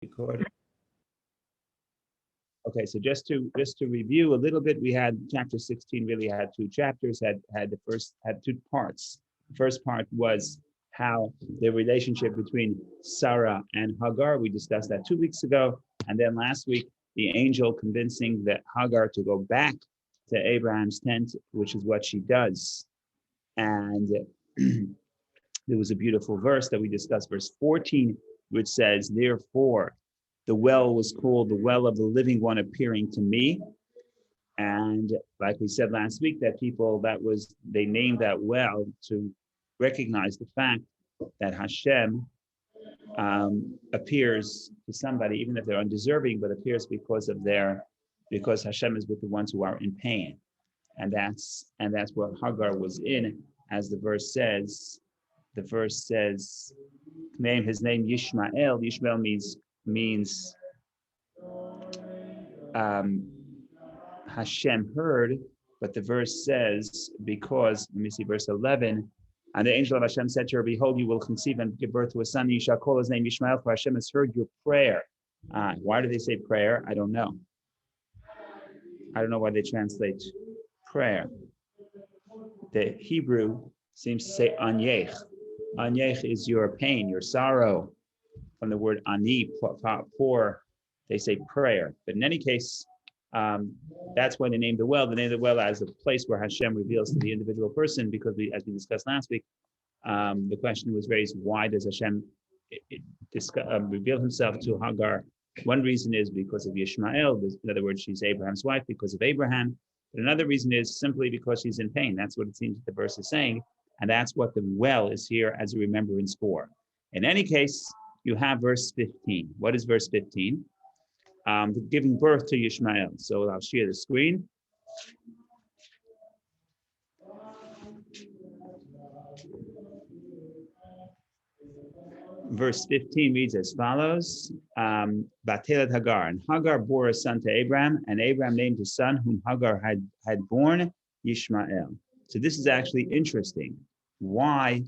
Record. Okay, so just to review a little bit, we had chapter 16 really had two chapters, had two parts. The first part was how the relationship between Sarah and Hagar. We discussed that 2 weeks ago. And then last week, the angel convincing that Hagar to go back to Abraham's tent, which is what she does. And there was a beautiful verse that we discussed, verse 14, which says, therefore, the well was called the well of the living one appearing to me. And like we said last week, they named that well to recognize the fact that Hashem appears to somebody, even if they're undeserving, but appears because Hashem is with the ones who are in pain. And that's what Hagar was in, as the verse says. The verse says, his name Yishmael. Yishmael means Hashem heard, but the verse says, because, let me see, verse 11, and the angel of Hashem said to her, behold, you will conceive and give birth to a son, you shall call his name Yishmael, for Hashem has heard your prayer. Why do they say prayer? I don't know. I don't know why they translate prayer. The Hebrew seems to say anyech. Anyech is your pain, your sorrow. From the word ani, poor, they say prayer. But in any case, that's why they named the well. They named the well as a place where Hashem reveals to the individual person, because as we discussed last week, the question was raised, why does Hashem reveal himself to Hagar? One reason is because of Yishmael. In other words, she's Abraham's wife because of Abraham. But another reason is simply because she's in pain. That's what it seems the verse is saying. And that's what the well is here as a remembrance for. In any case, you have verse 15. What is verse 15? Giving birth to Yishmael. So I'll share the screen. Verse 15 reads as follows, Batelet Hagar, and Hagar bore a son to Abraham, and Abraham named his son, whom Hagar had born, Yishmael. So this is actually interesting. Why?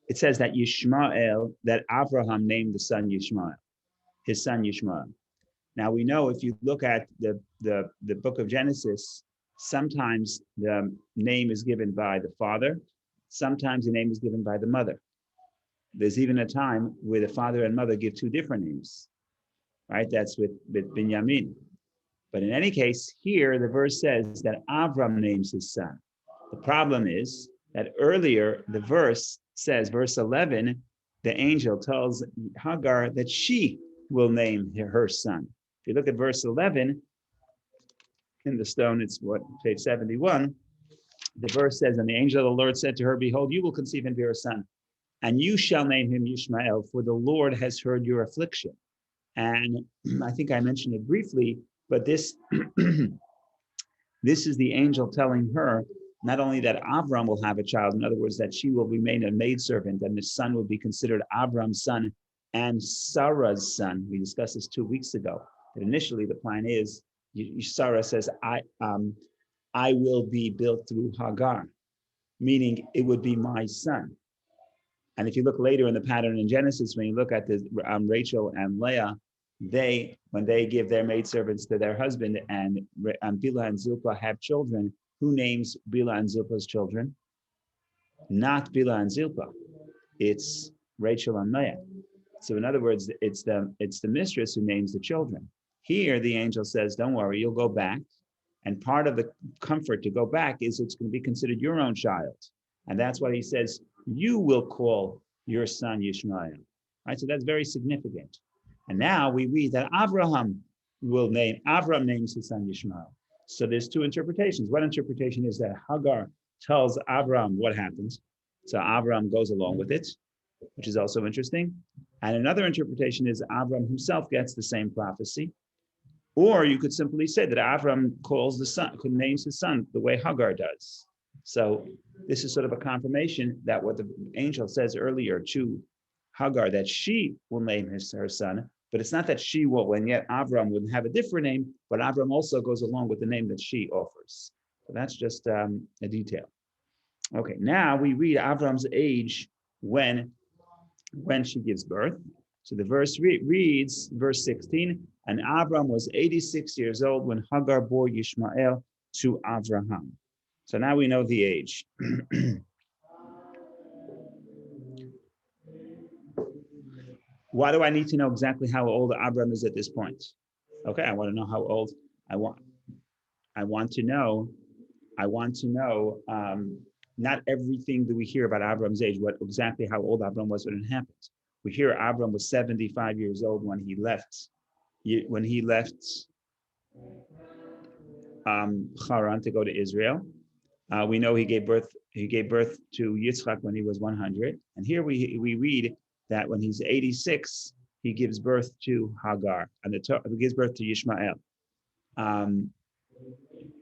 It says that that Abraham named the son Yishmael, his son Yishmael. Now we know if you look at the book of Genesis, sometimes the name is given by the father, sometimes the name is given by the mother. There's even a time where the father and mother give two different names, right? That's with Binyamin. But in any case, here the verse says that Avram names his son. The problem is that earlier the verse says, verse 11, the angel tells Hagar that she will name her son. If you look at verse 11 in the stone, it's page 71, the verse says, and the angel of the Lord said to her, behold, you will conceive and bear a son, and you shall name him Yishmael, for the Lord has heard your affliction. And I think I mentioned it briefly, but this is the angel telling her not only that Avram will have a child, in other words, that she will remain a maidservant, and the son will be considered Avram's son and Sarah's son. We discussed this 2 weeks ago. But initially, the plan is Sarah says, I will be built through Hagar, meaning it would be my son. And if you look later in the pattern in Genesis, when you look at the Rachel and Leah, when they give their maidservants to their husband, and Bilah and Zilpah have children, who names Bilah and Zilpah's children? Not Bilah and Zilpah. It's Rachel and Leah. So in other words, it's the mistress who names the children. Here, the angel says, don't worry, you'll go back. And part of the comfort to go back is it's going to be considered your own child. And that's why he says, you will call your son Yishmael. Right? So that's very significant. And now we read that Avram names his son Yishmael. So there's two interpretations. One interpretation is that Hagar tells Avram what happens. So Avram goes along with it, which is also interesting. And another interpretation is Avram himself gets the same prophecy. Or you could simply say that Avram names his son the way Hagar does. So this is sort of a confirmation that what the angel says earlier to Hagar, that she will name her son, but it's not that she will, and yet Avram would have a different name, but Avram also goes along with the name that she offers. So that's just a detail. Okay, now we read Avram's age when she gives birth. So the verse reads, verse 16, and Abram was 86 years old when Hagar bore Yishmael to Avraham. So now we know the age. Why do I need to know exactly how old Abram is at this point? Okay, I want to know how old. I want to know. Not everything that we hear about Abram's age, exactly how old Abram was when it happened. We hear Abram was 75 years old when he left. Haran to go to Israel. We know he gave birth to Yitzchak when he was 100. And here we read that when he's 86, he gives birth to Hagar, and he gives birth to Yishmael.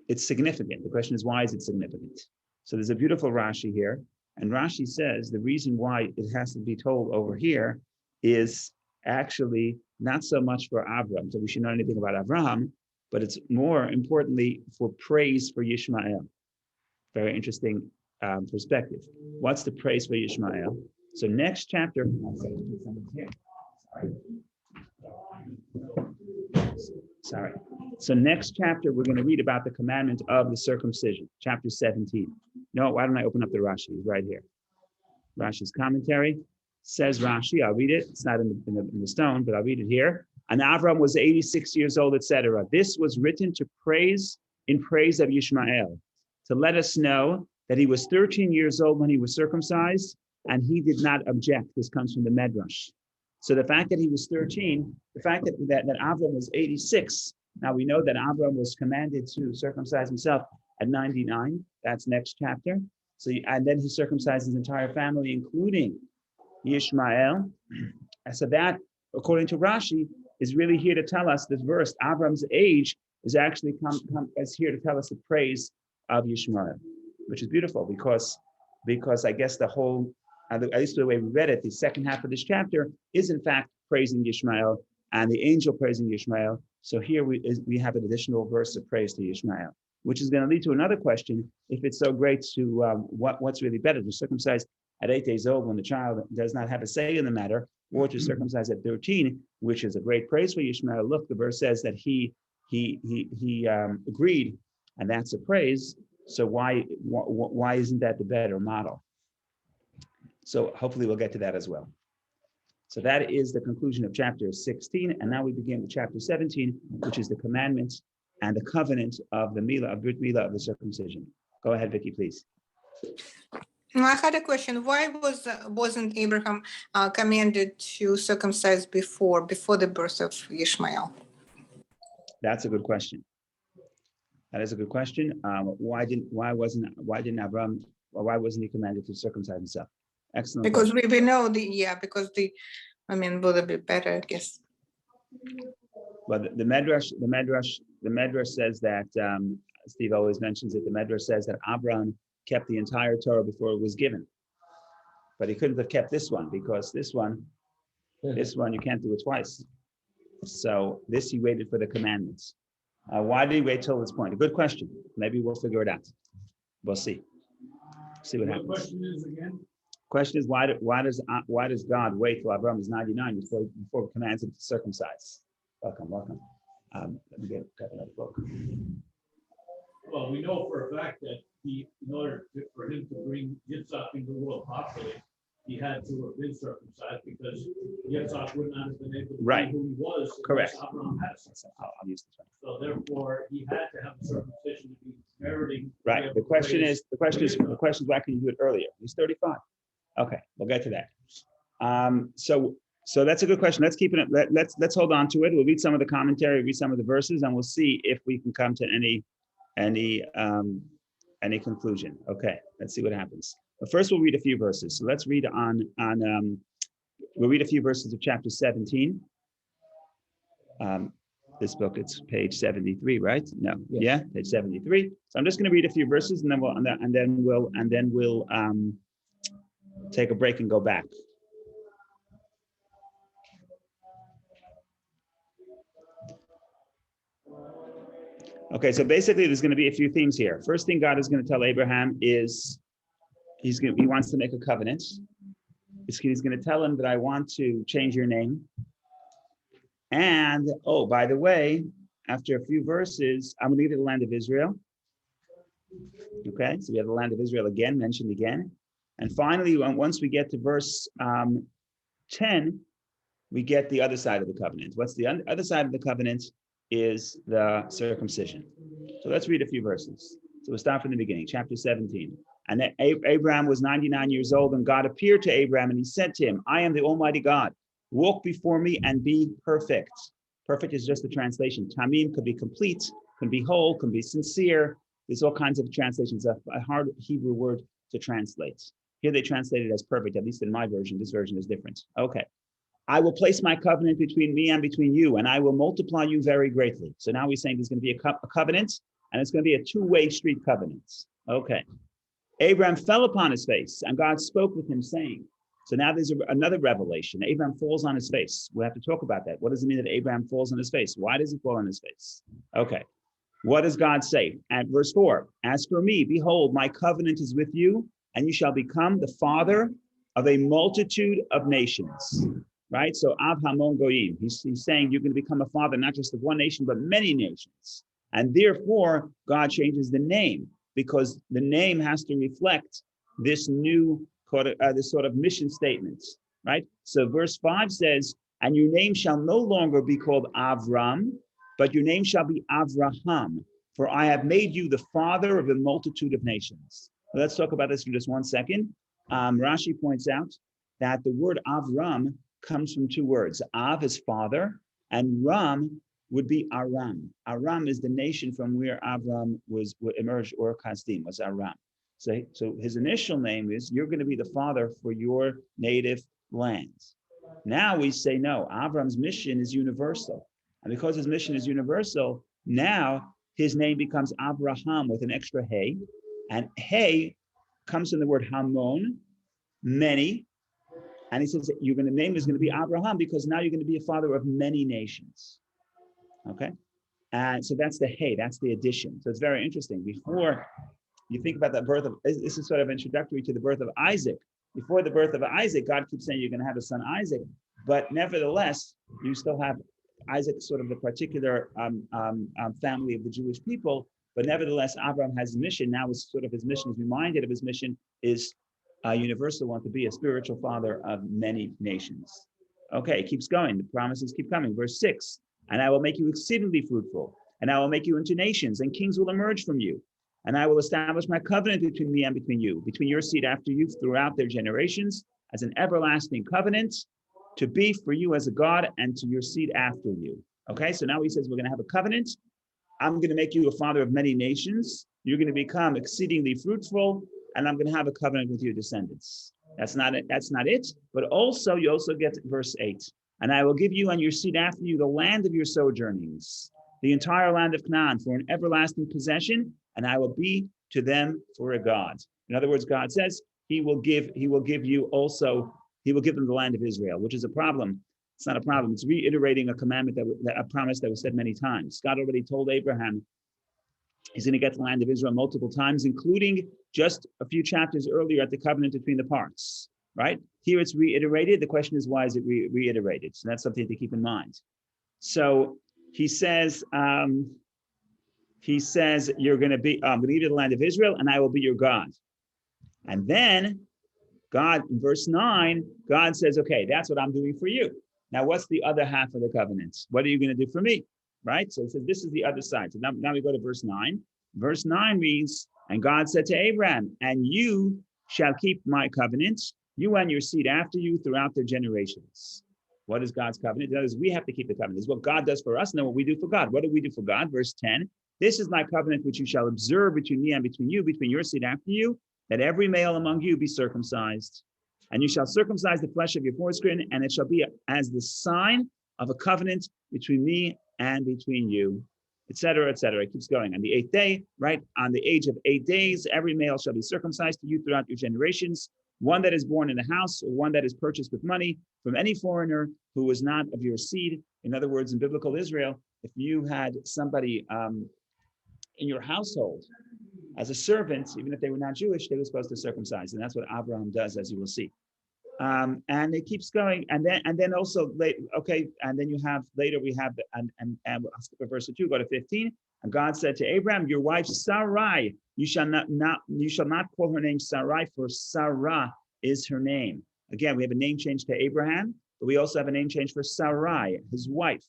It's significant. The question is, why is it significant? So there's a beautiful Rashi here, and Rashi says the reason why it has to be told over here is actually not so much for Avram, so we should know anything about Avraham, but it's more importantly for praise for Yishmael. Very interesting perspective. What's the praise for Yishmael? So next chapter. Sorry. So next chapter, we're going to read about the commandment of the circumcision, chapter 17. No, why don't I open up the Rashi? It's right here. Rashi's commentary says Rashi. I'll read it. It's not in the stone, but I'll read it here. And Avram was 86 years old, etc. This was written in praise of Yishmael, to let us know that he was 13 years old when he was circumcised, and he did not object. This comes from the Medrash. So the fact that he was 13, the fact that Avram was 86, now we know that Avram was commanded to circumcise himself at 99. That's next chapter. So, and then he circumcised his entire family, including Yishmael. And so that, according to Rashi, is really here to tell us this verse. Avram's age is actually is here to tell us the praise of Yishmael, which is beautiful because I guess the whole, at least the way we read it, the second half of this chapter is in fact praising Yishmael and the angel praising Yishmael. So here we have an additional verse of praise to Yishmael, which is going to lead to another question. If it's so great to, what's really better, to circumcise at 8 days old when the child does not have a say in the matter, or to circumcise at 13, which is a great praise for Yishmael. Look, the verse says that he agreed, and that's a praise. So why isn't that the better model? So hopefully we'll get to that as well. So that is the conclusion of chapter 16, and now we begin with chapter 17, which is the commandments and the covenant of the Milah, of Brit Milah, of the circumcision. Go ahead, Vicky, please. I had a question. Why wasn't Abraham commanded to circumcise before the birth of Ishmael? That's a good question. That is a good question. Why wasn't Abraham, or why wasn't he commanded to circumcise himself? Excellent. Because we know would it be better, I guess. Well, the Medrash says that Steve always mentions it. The Medrash says that Abraham kept the entire Torah before it was given, but he couldn't have kept this one because this one you can't do it twice. So this he waited for the commandments. Why did he wait till this point? A good question. Maybe we'll figure it out. We'll see. See what happens. The question is again. Question is why does God wait till Abraham is 99 before he commands him to circumcise? Welcome. Let me get another book. Well, we know for a fact that in order for him to bring Yitzhak into the world properly, he had to have been circumcised because Yitzhak would not have been able to be who he was. Correct. Abraham had I'll use this one. So therefore, he had to have the circumcision to be meriting. Right. The question is, why can you do it earlier? He's 35. Okay, we'll get to that. So that's a good question. Let's keep it. Let's hold on to it. We'll read some of the commentary, read some of the verses, and we'll see if we can come to any conclusion. Okay, let's see what happens. But first, we'll read a few verses. So let's read we'll read a few verses of chapter 17. This book, it's page 73, right? No, yes. Yeah, page 73. So I'm just going to read a few verses, and then we'll take a break and go back. Okay, so basically there's going to be a few themes here. First thing God is going to tell Abraham is he wants to make a covenant. He's going to tell him that I want to change your name. And, oh, by the way, after a few verses, I'm going to give you the land of Israel. Okay, so we have the land of Israel again, mentioned again. And finally, once we get to verse 10, we get the other side of the covenant. What's the other side of the covenant is the circumcision. So let's read a few verses. So we'll start from the beginning, chapter 17. And Abraham was 99 years old, and God appeared to Abraham, and he said to him, I am the Almighty God. Walk before me and be perfect. Perfect is just a translation. Tamim could be complete, can be whole, can be sincere. There's all kinds of translations, a hard Hebrew word to translate. Here they translate it as perfect, at least in my version. This version is different. Okay. I will place my covenant between me and between you, and I will multiply you very greatly. So now he's saying there's going to be a covenant, and it's going to be a two-way street covenant. Okay. Abraham fell upon his face, and God spoke with him, saying, so now there's another revelation. Abraham falls on his face. We'll have to talk about that. What does it mean that Abraham falls on his face? Why does he fall on his face? Okay. What does God say? At verse 4, as for me, behold, my covenant is with you, and you shall become the father of a multitude of nations. Right? So Av Hamon Goyim. He's saying you're going to become a father, not just of one nation, but many nations. And therefore, God changes the name, because the name has to reflect this new this sort of mission statement, right? So verse 5 says, and your name shall no longer be called Avram, but your name shall be Avraham, for I have made you the father of a multitude of nations. Well, let's talk about this for just 1 second. Rashi points out that the word Avram comes from two words. Av is father, and Ram would be Aram. Aram is the nation from where Avram was emerged, or Kasdim was Aram. So his initial name is, you're going to be the father for your native land. Now we say, no, Avram's mission is universal. And because his mission is universal, now his name becomes Abraham with an extra hey. And hey comes from the word Hamon, many. And he says, the name is going to be Abraham, because now you're going to be a father of many nations. Okay? And so that's the hey, that's the addition. So it's very interesting. Before you think about the birth of, this is sort of introductory to the birth of Isaac. Before the birth of Isaac, God keeps saying you're going to have a son Isaac, but nevertheless, you still have Isaac, sort of the particular family of the Jewish people, but nevertheless, Abraham has a mission. Now is sort of his mission, is reminded of his mission, is a universal one, to be a spiritual father of many nations. Okay, it keeps going. The promises keep coming. Verse 6, and I will make you exceedingly fruitful, and I will make you into nations, and kings will emerge from you. And I will establish my covenant between me and between you, between your seed after you throughout their generations, as an everlasting covenant, to be for you as a God, and to your seed after you. Okay, so now he says we're going to have a covenant. I'm going to make you a father of many nations. You're going to become exceedingly fruitful, and I'm going to have a covenant with your descendants. That's not it. That's not it. But also, you also get to verse 8. And I will give you and your seed after you the land of your sojournings, the entire land of Canaan, for an everlasting possession, and I will be to them for a God. In other words, God says he will give you also, he will give them the land of Israel, which is a problem. It's not a problem. It's reiterating a commandment, a promise that was said many times. God already told Abraham he's going to get the land of Israel multiple times, including just a few chapters earlier at the covenant between the parts, right? Here it's reiterated. The question is, why is it reiterated? So that's something to keep in mind. So he says, you're going to be, I'm going to give you the land of Israel, and I will be your God. And then God, in verse 9, God says, okay, that's what I'm doing for you. Now, what's the other half of the covenant? What are you going to do for me? Right? So it says, this is the other side. So now we go to verse 9. Verse 9 reads, and God said to Abraham, and you shall keep my covenant, you and your seed after you throughout their generations. What is God's covenant? That is, we have to keep the covenant. It's what God does for us, and then what we do for God. What do we do for God? Verse 10, this is my covenant which you shall observe between me and between you, between your seed after you, that every male among you be circumcised. And you shall circumcise the flesh of your foreskin, and it shall be as the sign of a covenant between me and between you, etc., etc. It keeps going. On the 8th day, right, on the age of 8 days, every male shall be circumcised to you throughout your generations, one that is born in the house, or one that is purchased with money from any foreigner who was not of your seed. In other words, in biblical Israel, if you had somebody in your household as a servant, even if they were not Jewish, they were supposed to circumcise. And that's what Abraham does, as you will see. And it keeps going, and then also okay, and then you have later we have and I'll skip verse 2, go to 15. And God said to Abraham, your wife Sarai, you shall not call her name Sarai, for Sarah is her name. Again, we have a name change to Abraham, but we also have a name change for Sarai, his wife.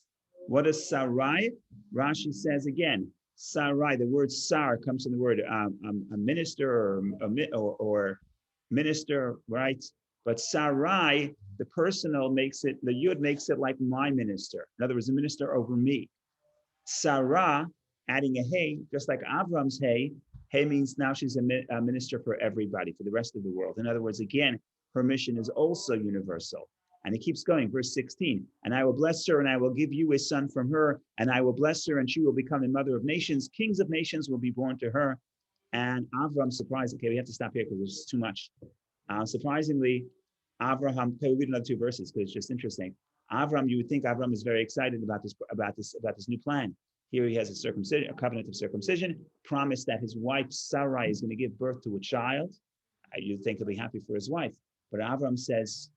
What is Sarai? Rashi says again, Sarai. The word Sar comes from the word a minister or minister, right? But Sarai, the personal makes it, the yud makes it like my minister. In other words, the minister over me. Sarah, adding a hey, just like Avram's hey, hey means now she's a minister for everybody, for the rest of the world. In other words, again, her mission is also universal. And it keeps going, verse 16. And I will bless her, and I will give you a son from her, and I will bless her, and she will become the mother of nations. Kings of nations will be born to her. And Avram, surprised, okay, we have to stop here because there's too much. Surprisingly, Avraham, okay, we'll read another 2 verses because it's just interesting. Avram, you would think Avram is very excited about this new plan. Here he has a circumcision, a covenant of circumcision, promised that his wife Sarai is going to give birth to a child. You'd think he'll be happy for his wife. But Avram says,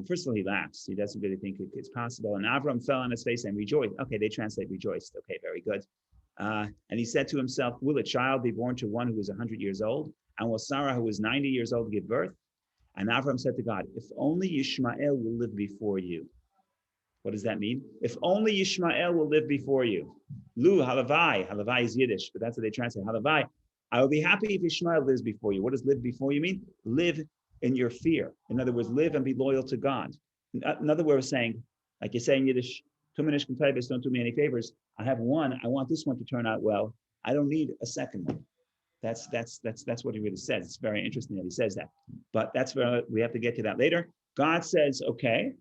first of all, he laughs. He doesn't really think it's possible. And Avram fell on his face and rejoiced. Okay, they translate rejoiced. Okay, very good. And he said to himself, will a child be born to one who is 100 years old? And will Sarah, who is 90 years old, give birth? And Avram said to God, if only Yishmael will live before you. What does that mean? If only Yishmael will live before you. Lu halavai. Halavai is Yiddish, but that's what they translate. Halavai. I will be happy if Ishmael lives before you. What does live before you mean? Live in your fear. In other words, live and be loyal to God. Another way of saying, like you say in Yiddish, don't do me any favors. I have one. I want this one to turn out well. I don't need a second one. That's what he really says. It's very interesting that he says that. But that's where we have to get to that later. God says, okay.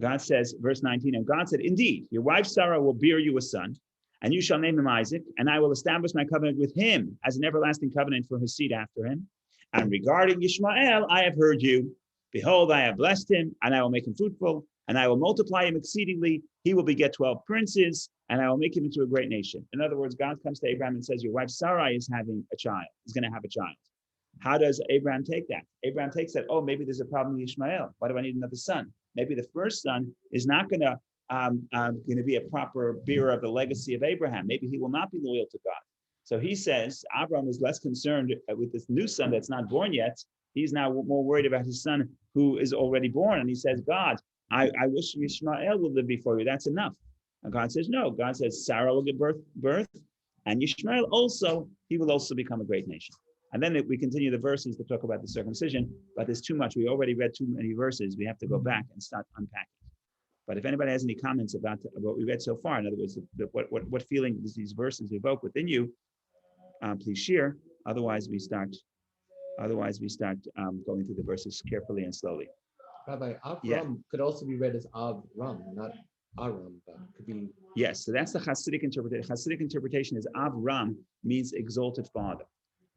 God says, verse 19, and God said, indeed, your wife Sarah will bear you a son, and you shall name him Isaac, and I will establish my covenant with him as an everlasting covenant for his seed after him. And regarding Ishmael, I have heard you. Behold, I have blessed him, and I will make him fruitful, and I will multiply him exceedingly. He will beget 12 princes, and I will make him into a great nation. In other words, God comes to Abraham and says, your wife Sarai is having a child, is going to have a child. How does Abraham take that? Abraham takes that, oh, maybe there's a problem with Ishmael. Why do I need another son? Maybe the first son is not going to be a proper bearer of the legacy of Abraham. Maybe he will not be loyal to God. So he says, Abraham is less concerned with this new son that's not born yet. He's now more worried about his son who is already born. And he says, God, I wish Ishmael would live before you. That's enough. And God says, no. God says, Sarah will give birth, and Ishmael also, he will also become a great nation. And then we continue the verses to talk about the circumcision, but there's too much. We already read too many verses. We have to go back and start unpacking. But if anybody has any comments about what we read so far, in other words, what feeling does these verses evoke within you, please share. Otherwise, we start going through the verses carefully and slowly. Rabbi, Avram could also be read as Avram, not Aram, but it could be. Yes, so that's the Hasidic interpretation. Hasidic interpretation is Avram means exalted father.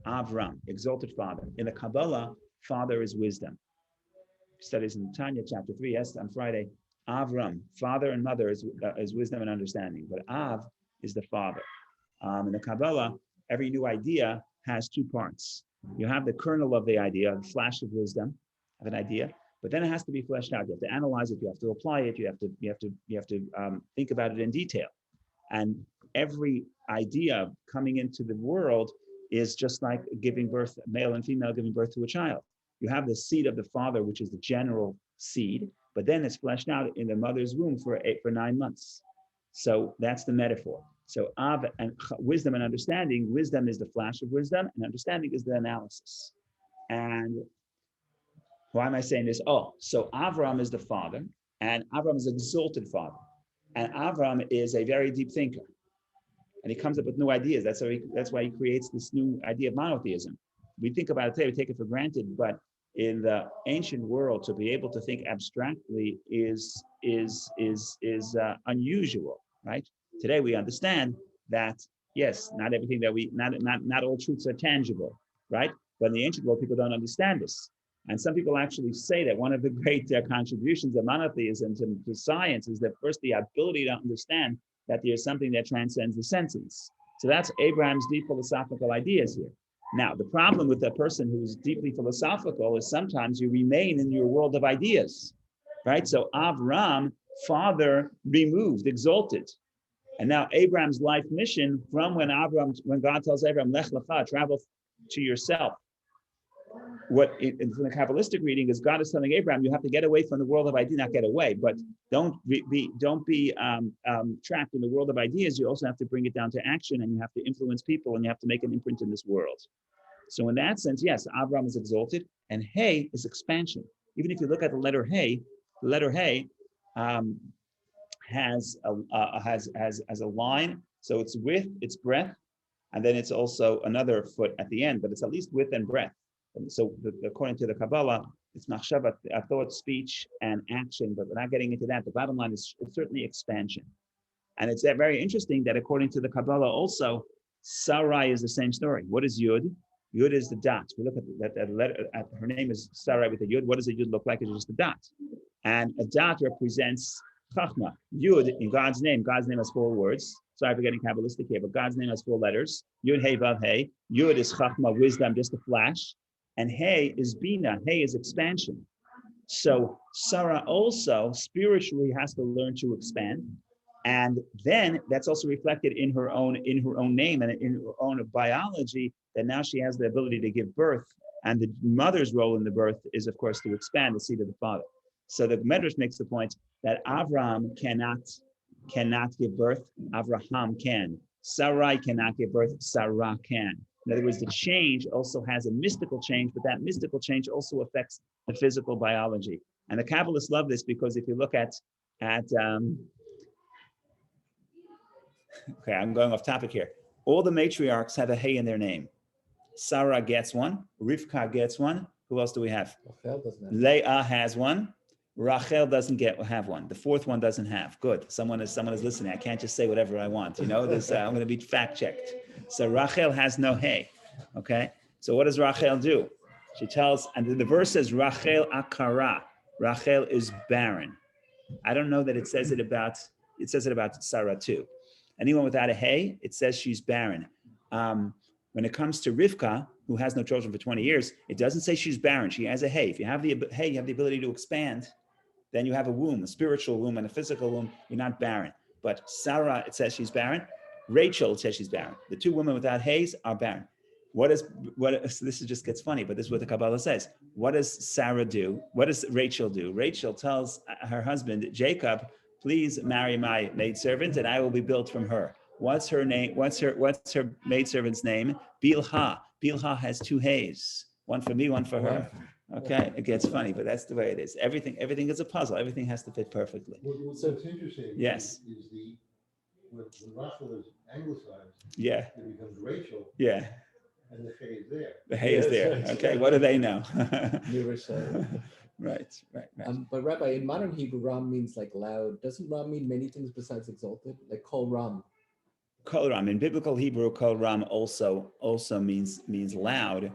Avram, exalted father. In the Kabbalah, father is wisdom. Studies in Tanya, chapter 3, yes, on Friday. Avram, father and mother is wisdom and understanding, but Av is the father. In the Kabbalah, every new idea has 2 parts. You have the kernel of the idea, the flash of wisdom of an idea, but then it has to be fleshed out. You have to analyze it. You have to apply it. You have to think about it in detail. And every idea coming into the world is just like giving birth, male and female giving birth to a child. You have the seed of the father, which is the general seed, but then it's fleshed out in the mother's womb for 9 months. So that's the metaphor. So Av and wisdom and understanding, wisdom is the flash of wisdom, and understanding is the analysis. And why am I saying this? Oh, so Avram is the father, and Avram is an exalted father. And Avram is a very deep thinker. And he comes up with new ideas. That's why he creates this new idea of monotheism. We think about it today, we take it for granted, but in the ancient world, to be able to think abstractly is unusual, right? Today we understand that yes, not everything that not all truths are tangible, right? But in the ancient world, people don't understand this. And some people actually say that one of the great contributions of monotheism to science is that first the ability to understand that there's something that transcends the senses. So that's Abraham's deep philosophical ideas here. Now, the problem with a person who's deeply philosophical is sometimes you remain in your world of ideas, right? So Avram, father, removed, exalted. And now Abraham's life mission from when God tells Abraham, Lech Lecha, travel to yourself. What in the Kabbalistic reading is God is telling Abraham, you have to get away from the world of ideas, not get away, but don't be trapped in the world of ideas. You also have to bring it down to action, and you have to influence people, and you have to make an imprint in this world. So in that sense, yes, Abraham is exalted, and Hey is expansion. Even if you look at the letter Hey has a line, so it's width, it's breadth, and then it's also another foot at the end, but it's at least width and breadth. And so according to the Kabbalah, it's machshava, a thought, speech, and action, but we're not getting into that. The bottom line is certainly expansion. And it's very interesting that according to the Kabbalah also, Sarai is the same story. What is Yud? Yud is the dot. We look at that letter, her name is Sarai with a Yud. What does a Yud look like? It's just a dot. And a dot represents Chachma. Yud in God's name has 4 words. Sorry for getting Kabbalistic here, but God's name has 4 letters. Yud, Hey, Vav, Hey. Yud is Chachma, wisdom, just a flash. And Hey is Bina. Hey is expansion. So Sarah also spiritually has to learn to expand. And then that's also reflected in her own name and in her own biology, that now she has the ability to give birth. And the mother's role in the birth is, of course, to expand the seed of the father. So the Medrash makes the point that Avram cannot give birth, Avraham can. Sarai cannot give birth, Sarah can. In other words, the change also has a mystical change, but that mystical change also affects the physical biology. And the Kabbalists love this because if you look at okay, I'm going off topic here. All the matriarchs have a Hey in their name. Sarah gets one, Rivka gets one. Who else do we have? Leah has one. Rachel doesn't have one. The 4th one doesn't have. Good. Someone is listening. I can't just say whatever I want. I'm going to be fact checked. So Rachel has no Hey. Okay. So what does Rachel do? She tells, and the verse says Rachel akara. Rachel is barren. I don't know that it says it about Sarah too. Anyone without a Hey, it says she's barren. When it comes to Rivka, who has no children for 20 years, it doesn't say she's barren. She has a Hey. If you have the Hey, you have the ability to expand. Then you have a womb, a spiritual womb and a physical womb. You're not barren. But Sarah, it says she's barren. Rachel, it says she's barren. The 2 women without Hays are barren. So this just gets funny, but this is what the Kabbalah says. What does Sarah do? What does Rachel do? Rachel tells her husband, Jacob, please marry my maidservant and I will be built from her. What's her name? What's her maidservant's name? Bilhah. Bilhah has 2 Hays. One for me, one for her. Okay, it gets funny, but that's the way it is. Everything is a puzzle. Everything has to fit perfectly. What's interesting yes. is when Rachel is anglicized, yeah, it becomes Rachel. Yeah. And the Hay is there. The Hay is there. Okay, what do they know? Right. But Rabbi, in modern Hebrew, Ram means like loud. Doesn't Ram mean many things besides exalted? Like Kol Ram. Kol Ram. In biblical Hebrew, Kol Ram also means loud.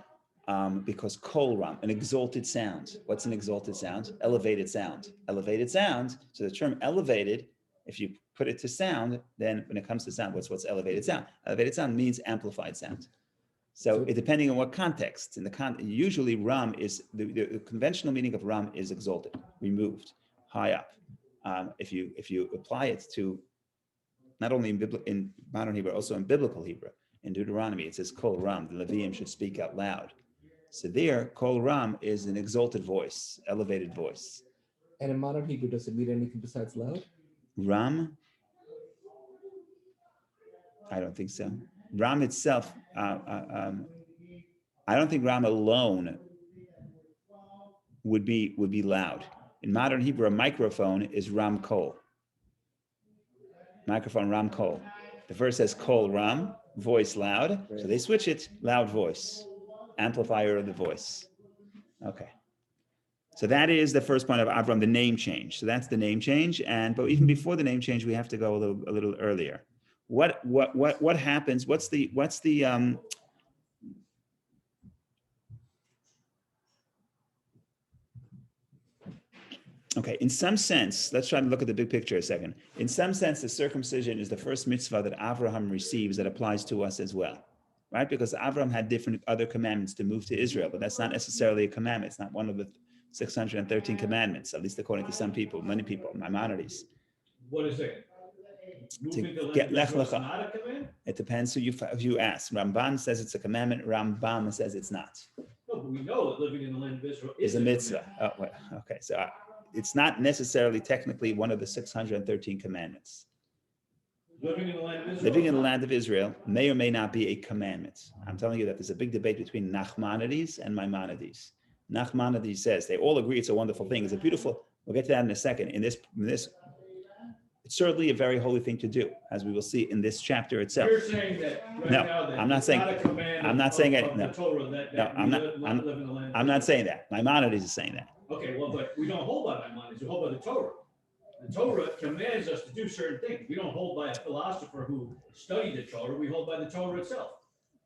Because Kol Ram, an exalted sound. What's an exalted sound? Elevated sound. Elevated sound. So the term elevated, if you put it to sound, then when it comes to sound, what's elevated sound? Elevated sound means amplified sound. So depending on what context, usually Ram is the conventional meaning of Ram is exalted, removed, high up. If you apply it to not only in modern Hebrew, also in biblical Hebrew, in Deuteronomy, it says Kol Ram, the Leviim should speak out loud. So there, Kol Ram is an exalted voice, elevated voice. And in modern Hebrew, does it mean anything besides loud? Ram? I don't think so. Ram itself, I don't think Ram alone would be loud. In modern Hebrew, a microphone is Ram Kol. Microphone Ram Kol. The verse says Kol Ram, voice loud. So they switch it, loud voice, amplifier of the voice. Okay. So that is the first point of Avram, the name change. So that's the name change. But even before the name change, we have to go a little earlier. What happens? What's the okay, in some sense, let's try to look at the big picture a second. In some sense, the circumcision is the first mitzvah that Avraham receives that applies to us as well. right? Because Avram had different other commandments to move to Israel, but that's not necessarily a commandment. It's not one of the 613 commandments, at least according to some people, many people, Maimonides. What is it? Moving the land Get of Lech Israel is Lecha. not a command? It depends who you ask. Ramban says it's a commandment. Rambam says it's not. No, but we know that living in the land of Israel It's is a a mitzvah. command. Oh, well, okay. So it's not necessarily technically one of the 613 commandments. Living in the land of Israel. Living is in the not- land of Israel may or may not be a commandment. I'm telling you that there's a big debate between Nachmanides and Maimonides. Nachmanides says they all agree it's a wonderful thing. It's a beautiful. We'll get to that in a second. In this, it's certainly a very holy thing to do, as we will see in this chapter itself. You're saying that right No, now that I'm not it's saying- not a command I'm not of- saying of it, no. the Torah that No, we I'm not- live in the land. of I'm not Israel. saying that. Maimonides is saying that. Okay, well, but we don't hold by Maimonides, we hold by the Torah. The Torah commands us to do certain things. We don't hold by a philosopher who studied the Torah, we hold by the Torah itself.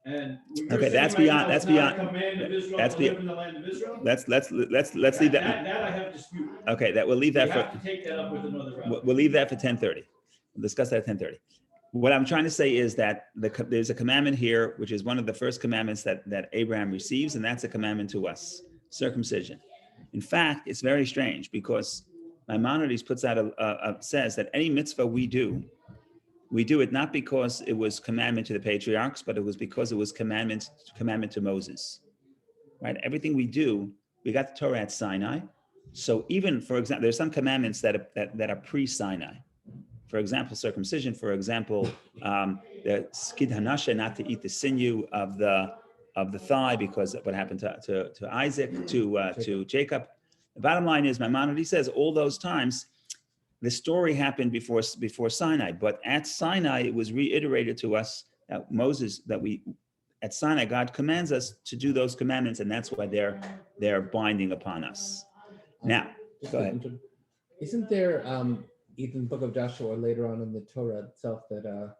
And you're Okay, saying that's right beyond- now that's it's not a beyond- command of Israel that's to be- live in the land of Israel? Let's leave that. That I have disputed. Okay, that we'll leave We that have for. to take that up with another rabbi. We'll leave that for 10:30. We'll discuss that at 10:30. What I'm trying to say is that there's a commandment here, which is one of the first commandments that Abraham receives, and that's a commandment to us, circumcision. In fact, it's very strange because Maimonides puts out says that any mitzvah we do it not because it was commandment to the patriarchs, but it was because it was commandment to Moses. Right? Everything we do, we got the Torah at Sinai. So even, for example, there's some commandments that are pre-Sinai. For example, circumcision. For example, the skid hanasha, not to eat the sinew of the thigh, because of what happened to Isaac, to Jacob. The bottom line is, Maimonides says all those times, the story happened before Sinai, but at Sinai it was reiterated to us that at Sinai God commands us to do those commandments, and that's why they're binding upon us. Now, Just go to ahead. interrupt. Isn't there either in the book of Joshua or later on in the Torah itself that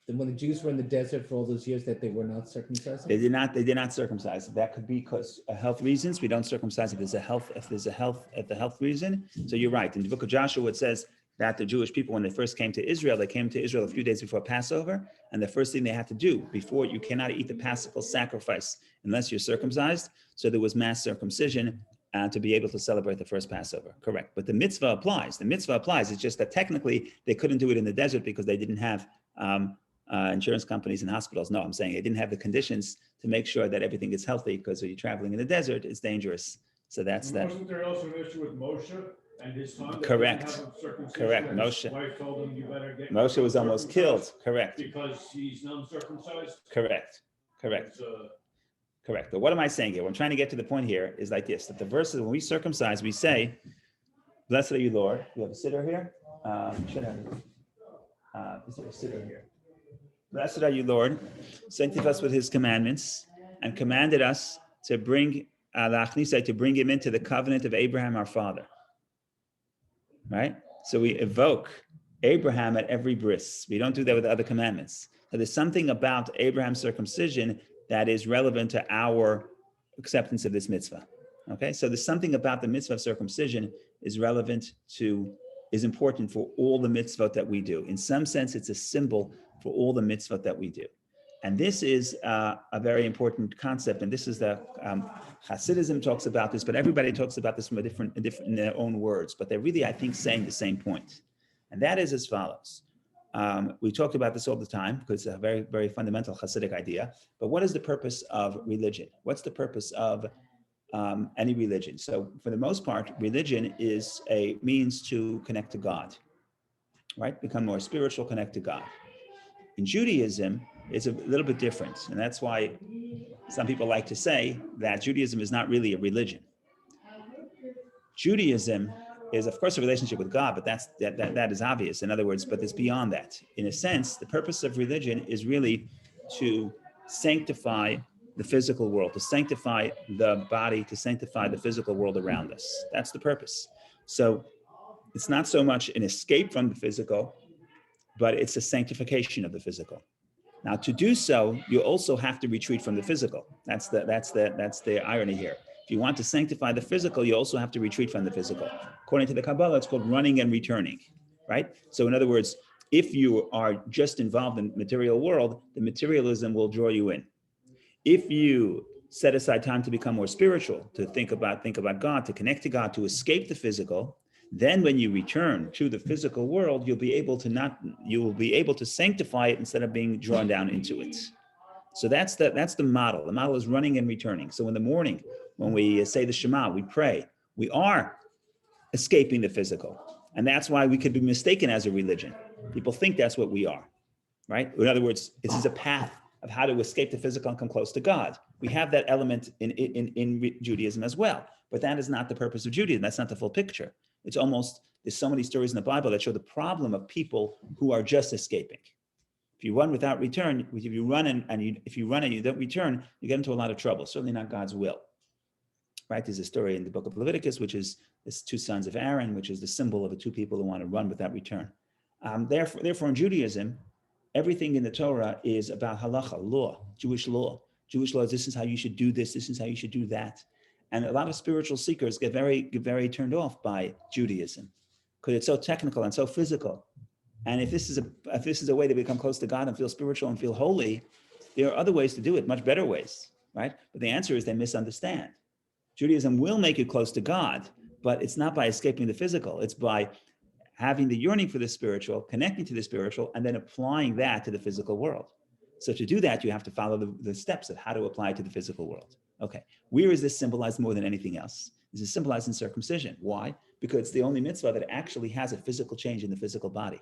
when the Jews were in the desert for all those years that they were not circumcised? They did not circumcise. That could be because of health reasons. We don't circumcise if there's a health reason. So you're right. In the book of Joshua, it says that the Jewish people, when they first came to Israel, they came to Israel a few days before Passover, and the first thing they had to do you cannot eat the Paschal sacrifice unless you're circumcised. So there was mass circumcision to be able to celebrate the first Passover. Correct. But the mitzvah applies. It's just that technically they couldn't do it in the desert because they didn't have insurance companies and hospitals. No, I'm saying they didn't have the conditions to make sure that everything is healthy, because when you're traveling in the desert, it's dangerous. So that's that. Wasn't there also an issue with Moshe and his son? that Correct. didn't have a circumcision, Correct. and his Moshe. wife told him, "You better get Moshe was almost circumcised killed. Correct. because he's non-circumcised." Correct. It's, Correct. But what am I saying here? What I'm trying to get to the point here is like this: that the verses, when we circumcise, we say, "Blessed are you, Lord." You have a sitter here. Should have. Is there a sitter here? Blessed are you, Lord, sanctify us with his commandments, and commanded us to bring him into the covenant of Abraham, our father. Right? So we evoke Abraham at every bris. We don't do that with the other commandments. So there's something about Abraham's circumcision that is relevant to our acceptance of this mitzvah. Okay? So there's something about the mitzvah of circumcision is important for all the mitzvot that we do. In some sense, it's a symbol for all the mitzvot that we do. And this is a very important concept. And this is the Hasidism talks about this, but everybody talks about this from a different in their own words. But they're really, I think, saying the same point. And that is as follows. We talk about this all the time because it's a very, very fundamental Hasidic idea. But what is the purpose of religion? What's the purpose of any religion? So for the most part, religion is a means to connect to God, right? Become more spiritual, connect to God. In Judaism, it's a little bit different. And that's why some people like to say that Judaism is not really a religion. Judaism is, of course, a relationship with God, but that is obvious. In other words, but it's beyond that. In a sense, the purpose of religion is really to sanctify the physical world, to sanctify the body, to sanctify the physical world around us. That's the purpose. So it's not so much an escape from the physical, but it's a sanctification of the physical. Now, to do so, you also have to retreat from the physical. That's the irony here. If you want to sanctify the physical, you also have to retreat from the physical. According to the Kabbalah, it's called running and returning, right? So in other words, If you are just involved in the material world, the materialism will draw you in. If you set aside time to become more spiritual, to think about God, to connect to God, to escape the physical, then when you return to the physical world, you will be able to sanctify it instead of being drawn down into it. So that's the model. The model is running and returning. So in the morning, when we say the Shema, we pray, we are escaping the physical. And that's why we could be mistaken as a religion. People think that's what we are, right? In other words, this is a path of how to escape the physical and come close to God. We have that element in Judaism as well, but that is not the purpose of Judaism. That's not the full picture. It's almost, there's so many stories in the Bible that show the problem of people who are just escaping. If you run without return, if you run and you don't return, you get into a lot of trouble. Certainly not God's will. Right? There's a story in the book of Leviticus, which is the two sons of Aaron, which is the symbol of the two people who want to run without return. Therefore, in Judaism, everything in the Torah is about halacha, law, Jewish law. Jewish law is this is how you should do this is how you should do that. And a lot of spiritual seekers get very turned off by Judaism because it's so technical and so physical. And if this is a way to become close to God and feel spiritual and feel holy, there are other ways to do it, much better ways, right? But the answer is they misunderstand. Judaism will make you close to God, but it's not by escaping the physical. It's by having the yearning for the spiritual, connecting to the spiritual, and then applying that to the physical world. So to do that, you have to follow the steps of how to apply it to the physical world. Okay, where is this symbolized more than anything else? This is symbolized in circumcision. Why? Because it's the only mitzvah that actually has a physical change in the physical body,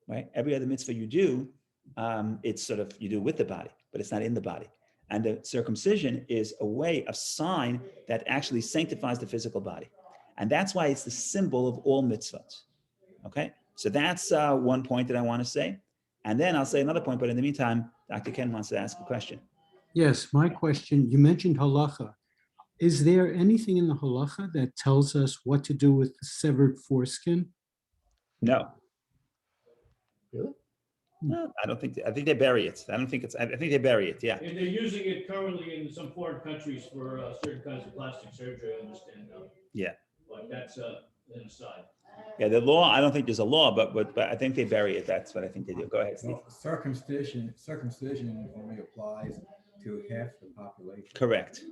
right? Every other mitzvah you do, it's sort of, you do with the body, but it's not in the body. And the circumcision is a way, a sign that actually sanctifies the physical body. And that's why it's the symbol of all mitzvot. Okay, so that's one point that I want to say. And then I'll say another point, but in the meantime, Dr. Ken wants to ask a question. Yes, my question, you mentioned halacha. Is there anything in the halacha that tells us what to do with the severed foreskin? No. Really? No, I think they bury it. I think they bury it, yeah. And they're using it currently in some foreign countries for certain kinds of plastic surgery, I understand now. Yeah. But that's an aside. Yeah, the law, I don't think there's a law, but I think they bury it. That's what I think they do. Go ahead, Steve. Well, circumcision only applies to half the population. Correct.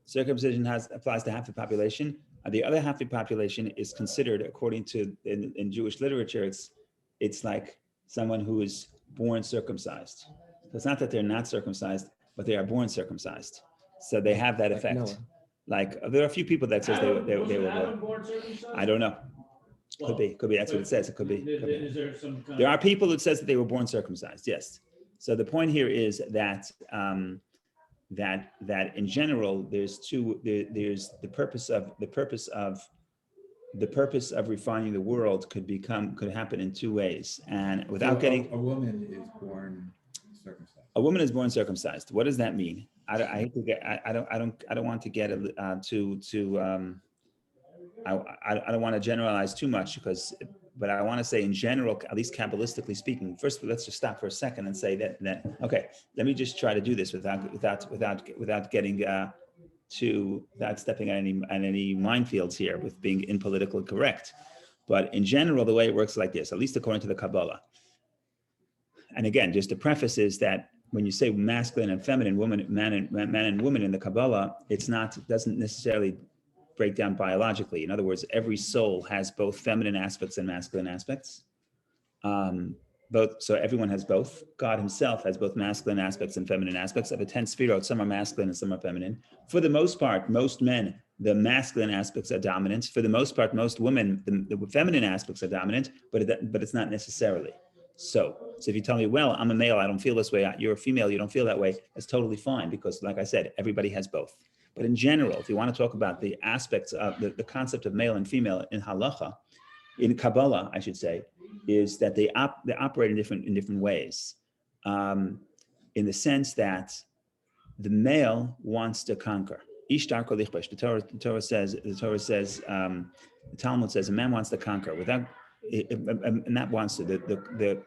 Circumcision applies to half the population. The other half of the population is considered, according to in Jewish literature, it's like someone who is born circumcised. So it's not that they're not circumcised, but they are born circumcised. So they have that effect. Noah. Like there are a few people that says they were Adam born. born circumcised? I don't know. Well, Could be. That's what it says. It could be. Is there some kind There are people who says that they were born circumcised. Yes. So the point here is that that in general, there's the purpose of refining the world could happen in two ways, and without So getting a woman is born circumcised. a woman is born circumcised. What does that mean? I don't want to get I don't want to generalize too much but I want to say in general, at least Kabbalistically speaking. First, let's just stop for a second and say that okay. Let me just try to do this without getting without stepping on any minefields here with being impolitically correct. But in general, the way it works like this, at least according to the Kabbalah. And again, just the preface is that when you say masculine and feminine, man and woman in the Kabbalah, doesn't necessarily break down biologically. In other words, every soul has both feminine aspects and masculine aspects. So everyone has both. God himself has both masculine aspects and feminine aspects. Of the 10 sefirot, some are masculine and some are feminine. For the most part, most men, the masculine aspects are dominant. For the most part, most women, the feminine aspects are dominant, but it's not necessarily. So if you tell me, well, I'm a male, I don't feel this way. You're a female, you don't feel that way. That's totally fine because, like I said, everybody has both. But in general, if you want to talk about the aspects of the concept of male and female in halacha, in Kabbalah, I should say, is that they operate in different ways, in the sense that the male wants to conquer. Ishtar kol ichbash. The Torah says, the Talmud says, a man wants to conquer without, and that wants to the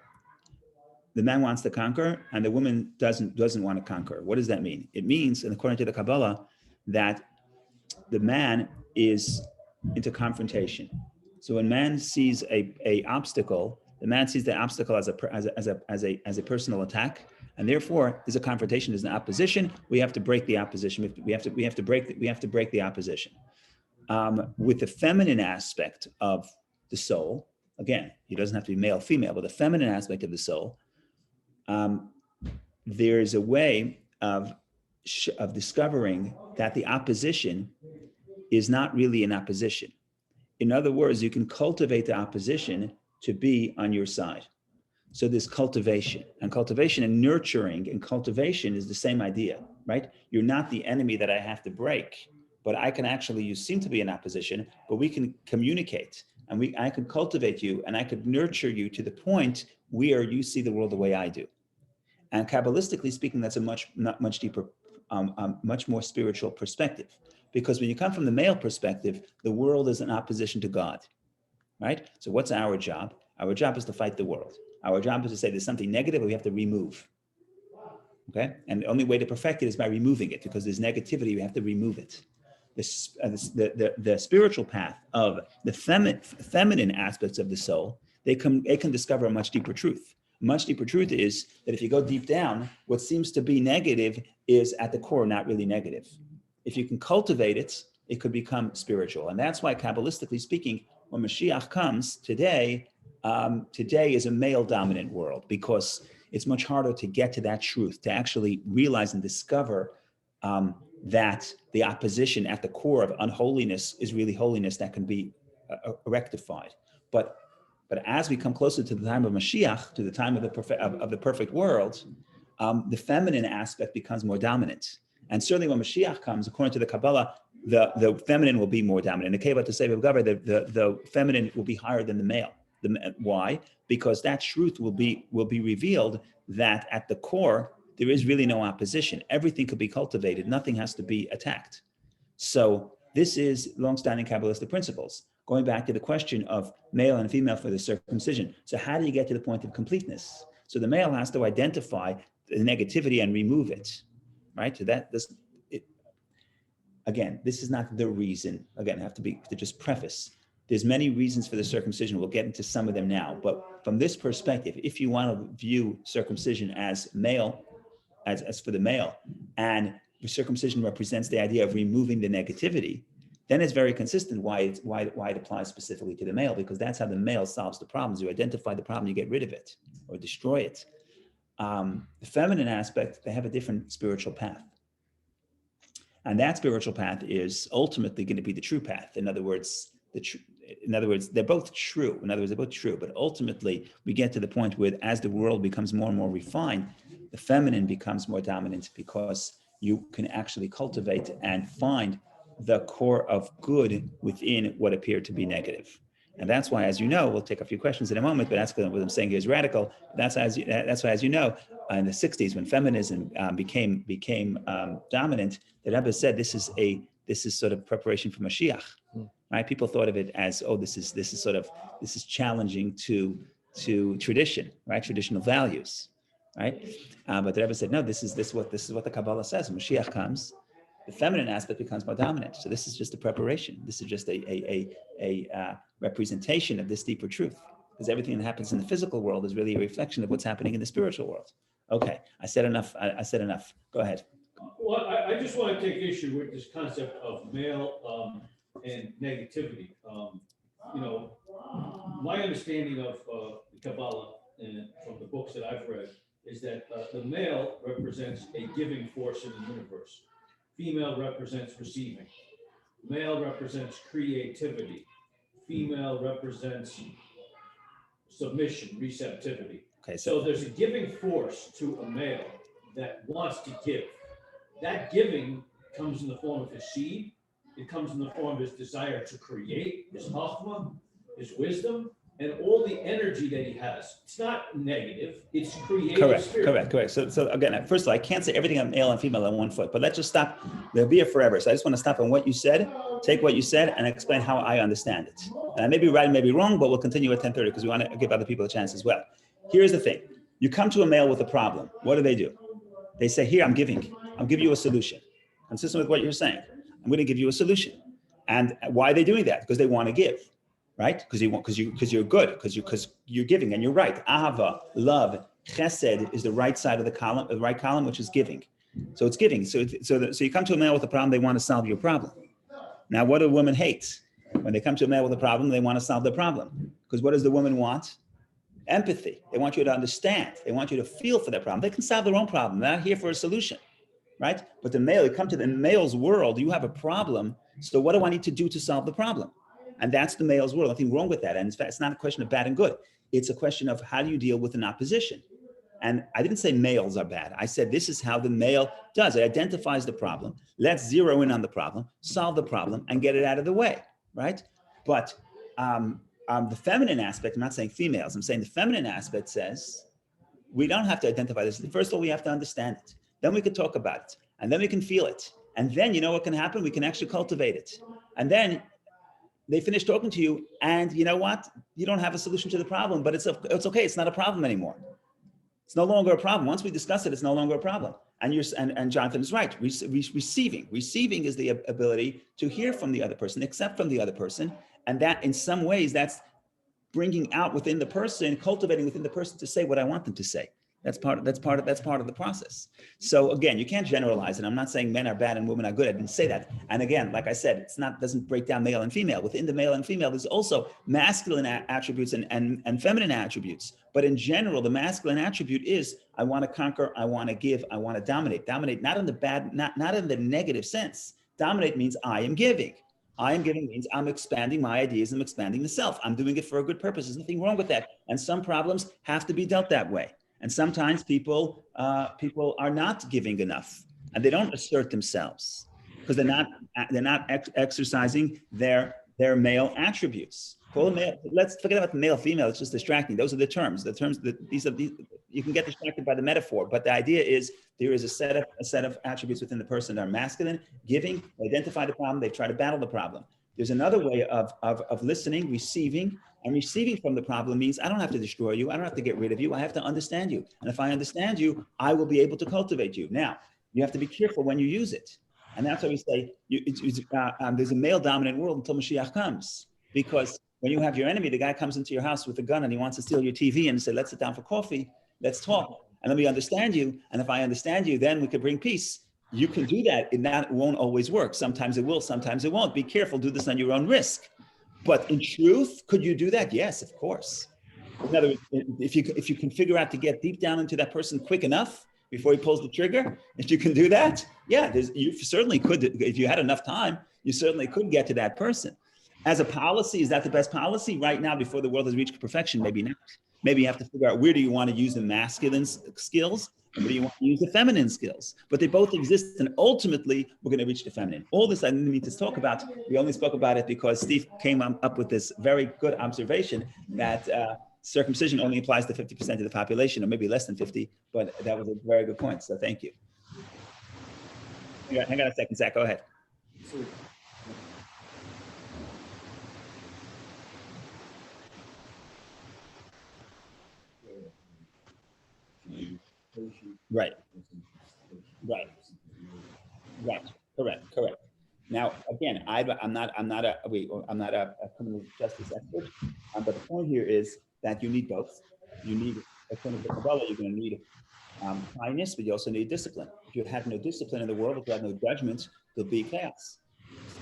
man wants to conquer, and the woman doesn't want to conquer. What does that mean? It means, and according to the Kabbalah, that the man is into confrontation. So when man sees a obstacle The man sees the obstacle as a personal attack, and therefore there's a confrontation, there's an opposition. We have to break the opposition. We have to break the opposition. With the feminine aspect of the soul, again, he doesn't have to be male, female, but the feminine aspect of the soul, there's a way of discovering that the opposition is not really an opposition. In other words, you can cultivate the opposition to be on your side. So there's cultivation, and nurturing and cultivation is the same idea, right? You're not the enemy that I have to break, but I can actually, you seem to be in opposition, but we can communicate, and I can cultivate you, and I could nurture you to the point where you see the world the way I do. And Kabbalistically speaking, that's a much deeper, much more spiritual perspective. Because when you come from the male perspective, the world is in opposition to God, right? So what's our job? Our job is to fight the world. Our job is to say there's something negative we have to remove, okay? And the only way to perfect it is by removing it, because there's negativity, we have to remove it. The spiritual path of the feminine aspects of the soul, they can discover a much deeper truth. Much deeper truth is that if you go deep down, what seems to be negative is at the core not really negative. If you can cultivate it, it could become spiritual. And that's why, Kabbalistically speaking, when Mashiach comes today, today is a male-dominant world, because it's much harder to get to that truth, to actually realize and discover that the opposition at the core of unholiness is really holiness that can be rectified. But as we come closer to the time of Mashiach, to the time of the perfect world, the feminine aspect becomes more dominant. And certainly when Mashiach comes, according to the Kabbalah, the feminine will be more dominant. In the Kevat to Save of Gavar, the feminine will be higher than the male. Why? Because that truth will be revealed, that at the core, there is really no opposition. Everything could be cultivated. Nothing has to be attacked. So this is long-standing Kabbalistic principles. Going back to the question of male and female for the circumcision. So how do you get to the point of completeness? So the male has to identify the negativity and remove it. Right? So again, this is not the reason. Again, I have to just preface. There's many reasons for the circumcision. We'll get into some of them now. But from this perspective, if you want to view circumcision as male, as for the male, and the circumcision represents the idea of removing the negativity, then it's very consistent why it applies specifically to the male, because that's how the male solves the problems. You identify the problem, you get rid of it or destroy it. The feminine aspect, they have a different spiritual path. And that spiritual path is ultimately going to be the true path. In other words, they're both true. But ultimately, we get to the point where as the world becomes more and more refined, the feminine becomes more dominant, because you can actually cultivate and find the core of good within what appeared to be negative. And that's why, as you know, we'll take a few questions in a moment, but that's what I'm saying here is radical. That's why, as you know, in the 60s, when feminism became dominant, the Rebbe said this is sort of preparation for Mashiach, right? People thought of it as, this is challenging to tradition, right? Traditional values, right? But the Rebbe said, no, this is what the Kabbalah says. When Mashiach comes, the feminine aspect becomes more dominant. So this is just a preparation. This is just a representation of this deeper truth, because everything that happens in the physical world is really a reflection of what's happening in the spiritual world. Okay, I said enough. Go ahead. Well, I just want to take issue with this concept of male and negativity. My understanding of the Kabbalah and from the books that I've read is that the male represents a giving force in the universe. Female represents receiving. Male represents creativity. Female represents submission, receptivity. Okay, So there's a giving force to a male that wants to give. That giving comes in the form of his seed. It comes in the form of his desire to create, his chachma, his wisdom, and all the energy that he has. It's not negative, it's creative spirit. Correct. So again, first of all, I can't say everything on male and female on one foot, but let's just stop. They'll be here forever. So I just want to stop on what you said, take what you said, and explain how I understand it. And I may be right, maybe wrong, but we'll continue at 10:30 because we want to give other people a chance as well. Here's the thing. You come to a male with a problem. What do? They say, here, I'll give you a solution. Consistent with what you're saying. I'm going to give you a solution. And why are they doing that? Because they want to give. right? Because you're good, because you're giving, and you're right. Ahava, love, chesed is the right side of the right column, which is giving. So it's giving. So you come to a male with a problem, they want to solve your problem. Now, what do women hate? When they come to a male with a problem, they want to solve the problem. Because what does the woman want? Empathy. They want you to understand. They want you to feel for their problem. They can solve their own problem. They're not here for a solution, right? But the male, you come to the male's world, you have a problem. So what do I need to do to solve the problem? And that's the male's world. Nothing wrong with that. And in fact, it's not a question of bad and good. It's a question of how do you deal with an opposition? And I didn't say males are bad. I said this is how the male does. It identifies the problem. Let's zero in on the problem, solve the problem, and get it out of the way, right? But the feminine aspect, I'm not saying females, I'm saying the feminine aspect says, we don't have to identify this. First of all, we have to understand it. Then we can talk about it. And then we can feel it. And then you know what can happen? We can actually cultivate it. And then they finish talking to you, and you know what? You don't have a solution to the problem, but it's okay. It's not a problem anymore. It's no longer a problem. Once we discuss it, it's no longer a problem. And Jonathan is right. Receiving is the ability to hear from the other person, accept from the other person, and that in some ways that's bringing out within the person, cultivating within the person to say what I want them to say. That's part of the process. So again, you can't generalize it. I'm not saying men are bad and women are good. I didn't say that. And again, like I said, doesn't break down male and female. Within the male and female, there's also masculine attributes and feminine attributes. But in general, the masculine attribute is I want to conquer, I want to give, I want to dominate. Dominate not in the bad, not in the negative sense. Dominate means I am giving. I am giving means I'm expanding my ideas, I'm expanding the self. I'm doing it for a good purpose. There's nothing wrong with that. And some problems have to be dealt that way. And sometimes people are not giving enough, and they don't assert themselves because they're not exercising their male attributes. Let's forget about the male female. It's just distracting. Those are the terms. The terms that these you can get distracted by the metaphor, but the idea is there is a set of attributes within the person that are masculine, giving, identify the problem, they try to battle the problem. There's another way of listening, receiving. And receiving from the problem means I don't have to destroy you. I don't have to get rid of you. I have to understand you. And if I understand you, I will be able to cultivate you. Now, you have to be careful when you use it. And that's why we say there's a male dominant world until Mashiach comes. Because when you have your enemy, the guy comes into your house with a gun and he wants to steal your TV and say, let's sit down for coffee. Let's talk. And let me understand you. And if I understand you, then we could bring peace. You can do that. And that won't always work. Sometimes it will, sometimes it won't. Be careful. Do this on your own risk. But in truth, could you do that? Yes, of course. In other words, if you can figure out to get deep down into that person quick enough before he pulls the trigger, if you can do that, yeah, you certainly could. If you had enough time, you certainly could get to that person. As a policy, is that the best policy? Right now, before the world has reached perfection, maybe not. Maybe you have to figure out where do you want to use the masculine skills and where do you want to use the feminine skills? But they both exist, and ultimately, we're going to reach the feminine. All this I didn't mean to talk about. We only spoke about it because Steve came up with this very good observation that circumcision only applies to 50% of the population, or maybe less than 50, but that was a very good point, so thank you. Hang on a second, Zach, go ahead. Right. Correct. Now, again, I'm not a criminal justice expert, but the point here is that you need both. You need, according to Kabbalah, you're going to need kindness, but you also need discipline. If you have no discipline in the world, if you have no judgment, there'll be chaos.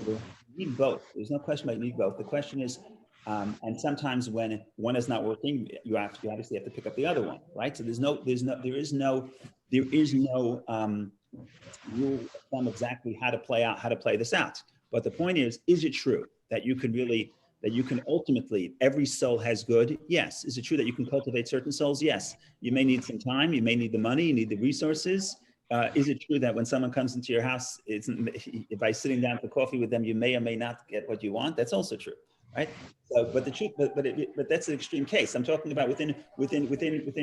So you need both. There's no question about you need both. The question is, and sometimes when one is not working, you obviously have to pick up the other one, right? So there is no rule of thumb exactly how to play this out. But the point is it true that you can ultimately, every soul has good? Yes. Is it true that you can cultivate certain souls? Yes. You may need some time, you may need the money, you need the resources. Is it true that when someone comes into your house, by sitting down for coffee with them, you may or may not get what you want? That's also true, right? So, but the truth, but that's an extreme case. I'm talking about within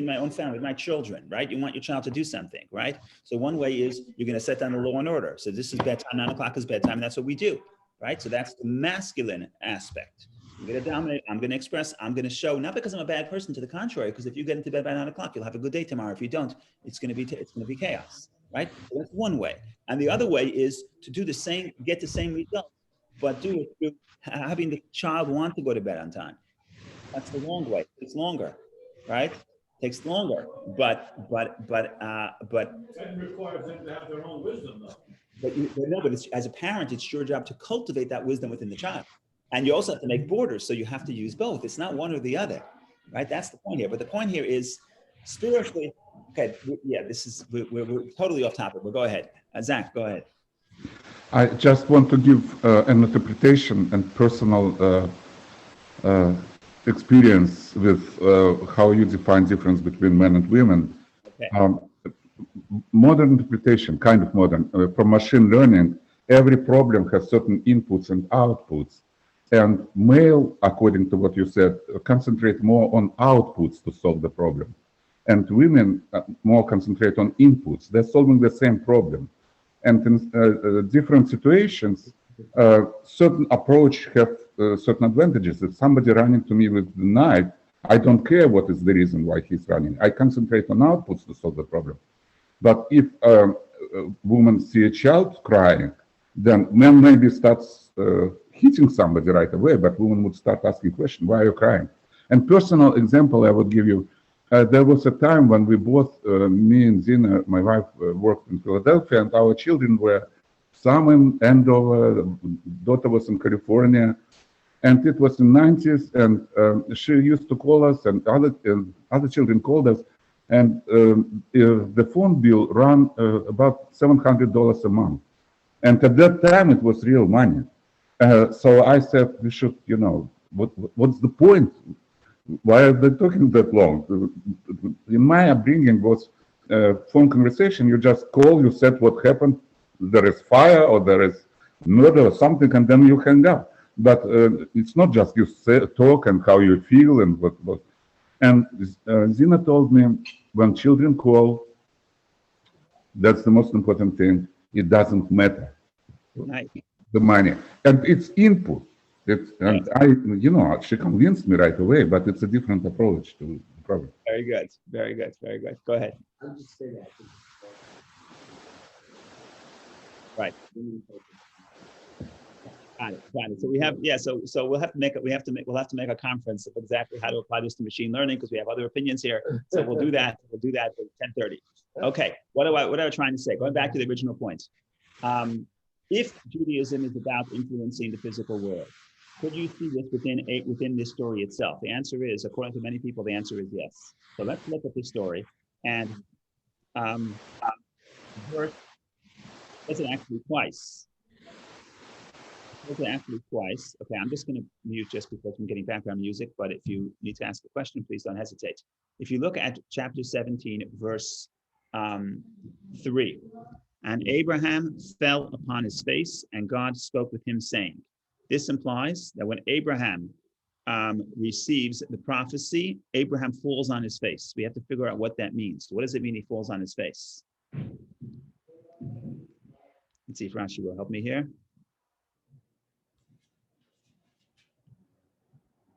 my own family, my children, right? You want your child to do something, right? So one way is you're going to set down the law and order. So this is bedtime, 9 o'clock is bedtime. And that's what we do, right? So that's the masculine aspect. I'm going to dominate. I'm going to express. I'm going to show. Not because I'm a bad person. To the contrary, because if you get into bed by 9 o'clock, you'll have a good day tomorrow. If you don't, it's going to be chaos, right? So that's one way. And the other way is to do the same, get the same result. but do it through having the child want to go to bed on time. That's the long way. It's longer, right? Takes longer, but That requires them to have their own wisdom, though. but it's, as a parent, it's your job to cultivate that wisdom within the child, and you also have to make borders. So you have to use both. It's not one or the other, right? That's the point here. But the point here is spiritually. Okay, yeah, this is we're totally off topic. But go ahead, Zach. Go ahead. I just want to give an interpretation and personal experience with how you define difference between men and women. Okay. Modern interpretation, kind of modern, from machine learning, every problem has certain inputs and outputs. And male, according to what you said, concentrate more on outputs to solve the problem. And women more concentrate on inputs. They're solving the same problem. And in different situations, certain approach have certain advantages. If somebody running to me with the knife, I don't care what is the reason why he's running. I concentrate on outputs to solve the problem. But if a woman see a child crying, then man maybe starts hitting somebody right away, but woman would start asking questions, why are you crying? And personal example I would give you, there was a time when we both, me and Zina, my wife, worked in Philadelphia, and our children were some in Andover, daughter was in California, and it was in the 90s, and she used to call us, and other children called us, and the phone bill ran about $700 a month. And at that time, it was real money. So I said, we should, what's the point? Why are they talking that long? In my upbringing was phone conversation. You just call, you said what happened. There is fire or there is murder or something, and then you hang up. But it's not just you talk and how you feel and what. And Zina told me, when children call, that's the most important thing. It doesn't matter, Nice. the money, and it's input. And she convinced me right away, but it's a different approach to the problem. Very good. Very good. Very good. Go ahead. I'm just saying that. Right. Got it. So we have, so we'll have to make a conference of exactly how to apply this to machine learning, because we have other opinions here. So we'll do that. We'll do that at 10:30. Okay. What am I trying to say? Going back to the original point. If Judaism is about influencing the physical world, could you see this within this story itself? The answer is, according to many people, the answer is yes. So let's look at this story, and verse does it actually twice. Okay, I'm just going to mute just because I'm getting background music, but if you need to ask a question, please don't hesitate. If you look at chapter 17, verse 3, and Abraham fell upon his face, and God spoke with him, saying, this implies that when Abraham receives the prophecy, Abraham falls on his face. We have to figure out what that means. What does it mean he falls on his face? Let's see if Rashi will help me here.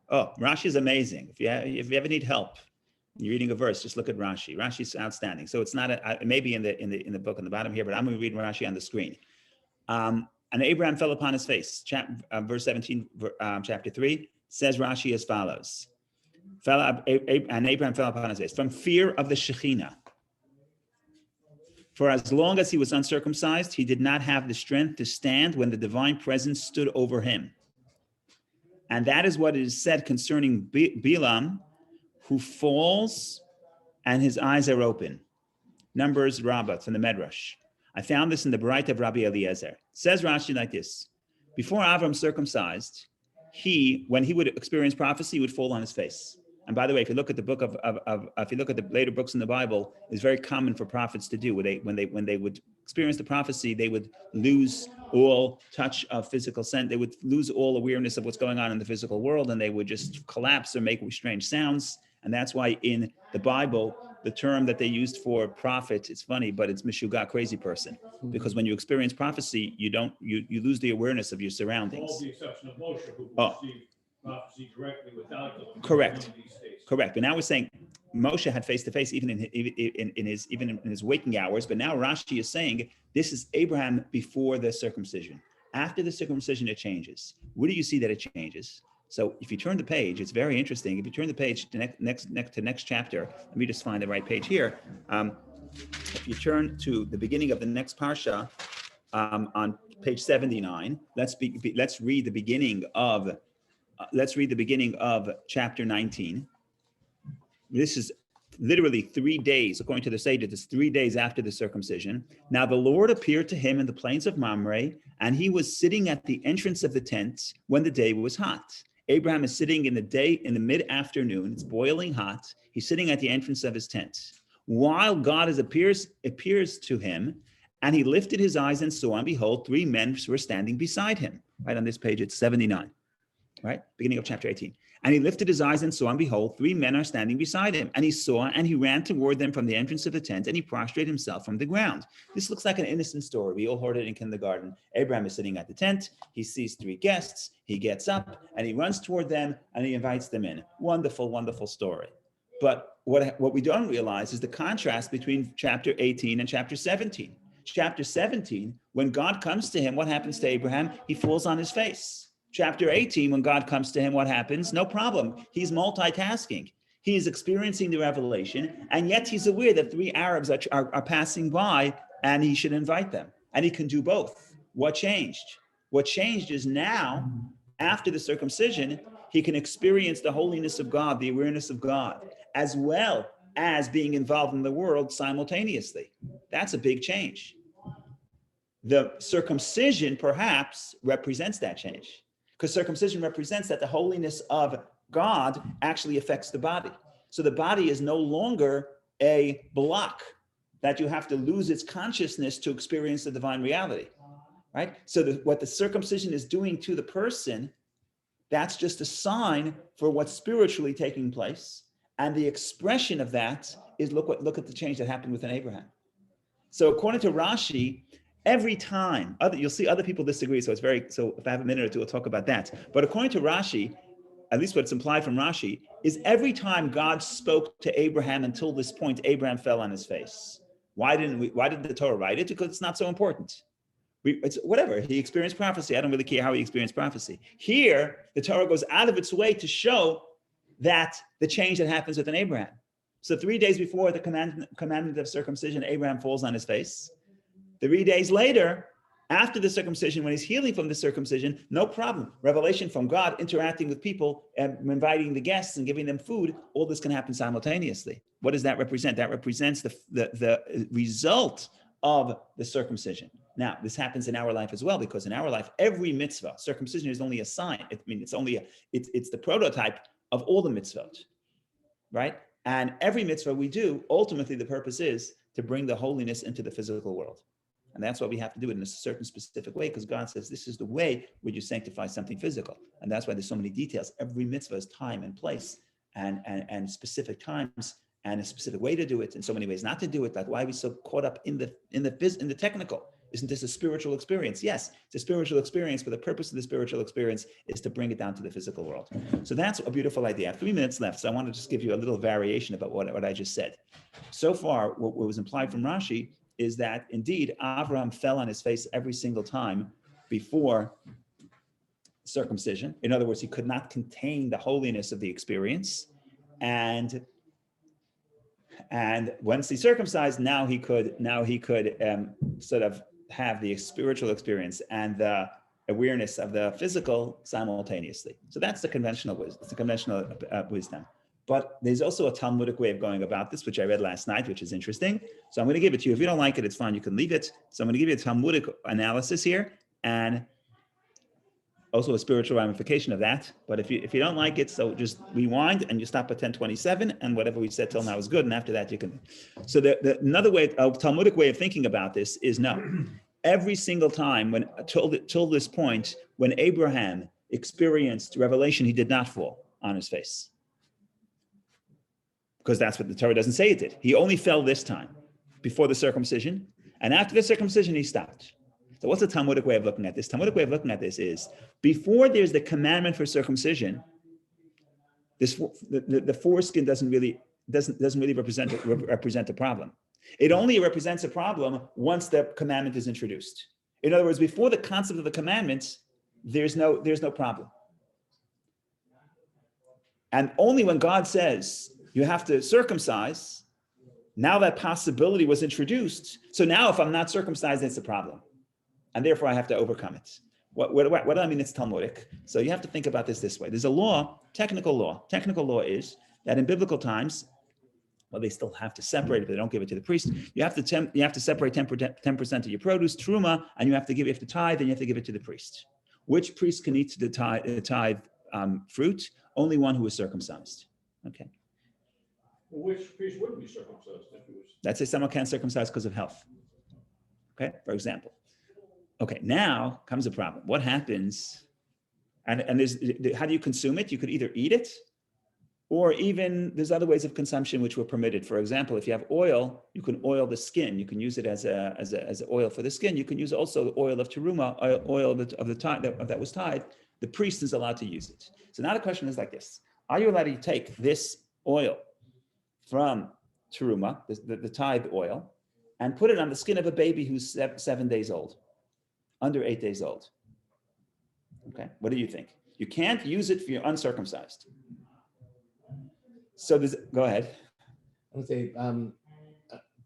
Oh, Rashi is amazing. If you ever need help, you're reading a verse, just look at Rashi. Rashi's outstanding. So it's not maybe in the book on the bottom here, but I'm going to read Rashi on the screen. And Abraham fell upon his face. Verse 17, chapter 3 says Rashi as follows: and Abraham fell upon his face from fear of the Shekhinah. For as long as he was uncircumcised, he did not have the strength to stand when the divine presence stood over him. And that is what is said concerning Bilam, who falls and his eyes are open. Numbers Rabbah from the Medrash. I found this in the Brit of Rabbi Eliezer. Says Rashi like this: before Avram circumcised, when he would experience prophecy, he would fall on his face. And by the way, if you look at the book if you look at the later books in the Bible, it's very common for prophets to do. When they would experience the prophecy, they would lose all touch of physical sense. They would lose all awareness of what's going on in the physical world, and they would just collapse or make strange sounds. And that's why in the Bible, the term that they used for prophet, it's funny, but it's mishuga, crazy person. Because when you experience prophecy, you lose the awareness of your surroundings. All the exception of Moshe, who received prophecy directly without the Correct. But now we're saying Moshe had face to face even in his waking hours. But now Rashi is saying this is Abraham before the circumcision. After the circumcision, it changes. Where do you see that it changes? So if you turn the page, it's very interesting. If you turn the page to next chapter, let me just find the right page here. If you turn to the beginning of the next parsha, on page 79, let's read the beginning of chapter 19. This is literally 3 days, according to the Seder, it's 3 days after the circumcision. Now the Lord appeared to him in the plains of Mamre, and he was sitting at the entrance of the tent when the day was hot. Abraham is sitting in the mid-afternoon, it's boiling hot. He's sitting at the entrance of his tent. While God appears to him, and he lifted his eyes and saw, and behold, 3 men were standing beside him. Right on this page, it's 79, right? Beginning of chapter 18. And he lifted his eyes and saw, and behold, 3 men are standing beside him. And he saw, and he ran toward them from the entrance of the tent, and he prostrated himself from the ground. This looks like an innocent story. We all heard it in kindergarten. Abraham is sitting at the tent. He sees 3 guests. He gets up, and he runs toward them, and he invites them in. Wonderful, wonderful story. But what we don't realize is the contrast between chapter 18 and chapter 17. Chapter 17, when God comes to him, what happens to Abraham? He falls on his face. Chapter 18, when God comes to him, what happens? No problem. He's multitasking. He is experiencing the revelation, and yet he's aware that 3 Arabs are passing by, and he should invite them. And he can do both. What changed? What changed is now, after the circumcision, he can experience the holiness of God, the awareness of God, as well as being involved in the world simultaneously. That's a big change. The circumcision perhaps represents that change, because circumcision represents that the holiness of God actually affects the body. So the body is no longer a block that you have to lose its consciousness to experience the divine reality, right? So what the circumcision is doing to the person, that's just a sign for what's spiritually taking place. And the expression of that is look at the change that happened within Abraham. So according to Rashi, every time, you'll see other people disagree, so if I have a minute or two, I'll talk about that. But according to Rashi, at least what's implied from Rashi, is every time God spoke to Abraham until this point, Abraham fell on his face. Why did the Torah write it? Because it's not so important. It's whatever, he experienced prophecy. I don't really care how he experienced prophecy. Here, the Torah goes out of its way to show that the change that happens within Abraham. So 3 days before the commandment of circumcision, Abraham falls on his face. 3 days later, after the circumcision, when he's healing from the circumcision, no problem. Revelation from God, interacting with people and inviting the guests and giving them food, all this can happen simultaneously. What does that represent? That represents the result of the circumcision. Now, this happens in our life as well, because in our life, every mitzvah, circumcision is only a sign. It's the prototype of all the mitzvot, right? And every mitzvah we do, ultimately the purpose is to bring the holiness into the physical world. And that's why we have to do it in a certain specific way, because God says this is the way where you sanctify something physical. And that's why there's so many details. Every mitzvah is time and place and specific times and a specific way to do it, and so many ways not to do it. Like, why are we so caught up in the technical? Isn't this a spiritual experience? Yes, it's a spiritual experience, but the purpose of the spiritual experience is to bring it down to the physical world. So that's a beautiful idea. I have 3 minutes left, so I want to just give you a little variation about what I just said. So far, what was implied from Rashi is that indeed Avraham fell on his face every single time before circumcision. In other words, he could not contain the holiness of the experience, and once he circumcised, now he could sort of have the spiritual experience and the awareness of the physical simultaneously. So that's the conventional wisdom. It's the conventional wisdom. But there's also a Talmudic way of going about this, which I read last night, which is interesting. So I'm going to give it to you. If you don't like it, it's fine. You can leave it. So I'm going to give you a Talmudic analysis here, and also a spiritual ramification of that. But if you don't like it, so just rewind and you stop at 10:27, and whatever we said till now is good. And after that, you can. So another way, a Talmudic way of thinking about this is no. Every single time till this point, when Abraham experienced revelation, he did not fall on his face, because that's what the Torah doesn't say it did. He only fell this time, before the circumcision, and after the circumcision, he stopped. So what's the Talmudic way of looking at this? Talmudic way of looking at this is, before there's the commandment for circumcision, the foreskin doesn't really represent a problem. It only represents a problem once the commandment is introduced. In other words, before the concept of the commandments, there's no problem. And only when God says you have to circumcise, now that possibility was introduced. So now if I'm not circumcised, it's a problem. And therefore I have to overcome it. What do I mean it's Talmudic? So you have to think about this way. There's a law, technical law. Technical law is that in biblical times, well, they still have to separate it, but they don't give it to the priest. You have to separate 10% of your produce, truma, and you have to tithe, and you have to give it to the priest. Which priest can eat the tithe fruit? Only one who is circumcised. Okay. Well, which priest wouldn't be circumcised if he was? Let's say someone can't circumcise because of health. Okay, for example. Okay, now comes a problem. What happens? And how do you consume it? You could either eat it, or even there's other ways of consumption which were permitted. For example, if you have oil, you can oil the skin. You can use it as a oil for the skin. You can use also the oil of teruma, oil of the tithe that was tied. The priest is allowed to use it. So now the question is like this: are you allowed to take this oil from teruma, the tithe oil, and put it on the skin of a baby who's 7 days old, under 8 days old? Okay, what do you think? You can't use it if you're uncircumcised. So go ahead. I would say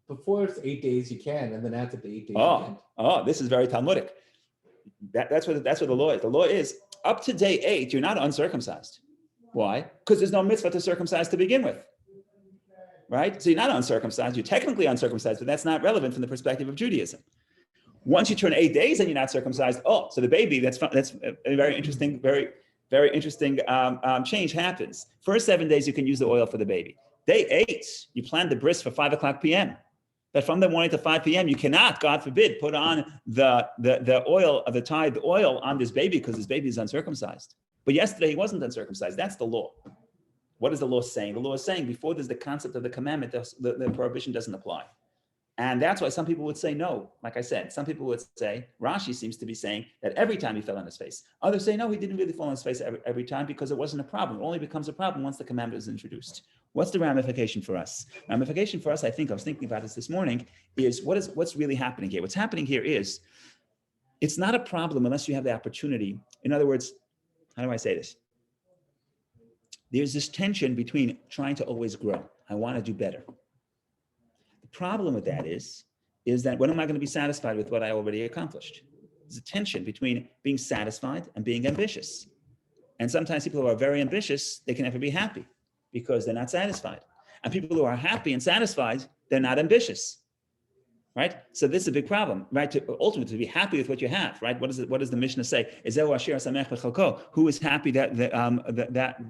before it's 8 days you can, and then after the 8 days you can't. Oh, this is very Talmudic. That's what the law is. The law is up to day 8, you're not uncircumcised. Why? Because there's no mitzvah to circumcise to begin with. Right? So you're not uncircumcised. You're technically uncircumcised, but that's not relevant from the perspective of Judaism. Once you turn 8 days and you're not circumcised, so the baby, that's a very interesting, very interesting change happens. First 7 days, you can use the oil for the baby. Day 8, you plan the bris for 5 o'clock p.m. But from the morning to 5 p.m., you cannot, God forbid, put on the oil of the tithe oil on this baby because this baby is uncircumcised. But yesterday, he wasn't uncircumcised. That's the law. What is the law saying? The law is saying before there's the concept of the commandment, the prohibition doesn't apply. And that's why some people would say no. Like I said, some people would say, Rashi seems to be saying that every time he fell on his face. Others say, no, he didn't really fall on his face every time because it wasn't a problem. It only becomes a problem once the commandment is introduced. What's the ramification for us? Ramification for us, I was thinking about this morning, is what's really happening here? What's happening here is, it's not a problem unless you have the opportunity. In other words, how do I say this? There's this tension between trying to always grow. I want to do better. The problem with that is that when am I going to be satisfied with what I already accomplished? There's a tension between being satisfied and being ambitious. And sometimes people who are very ambitious, they can never be happy because they're not satisfied. And people who are happy and satisfied, they're not ambitious. Right? So this is a big problem, right? Ultimately, to be happy with what you have, right? What does the Mishnah say? Who is happy that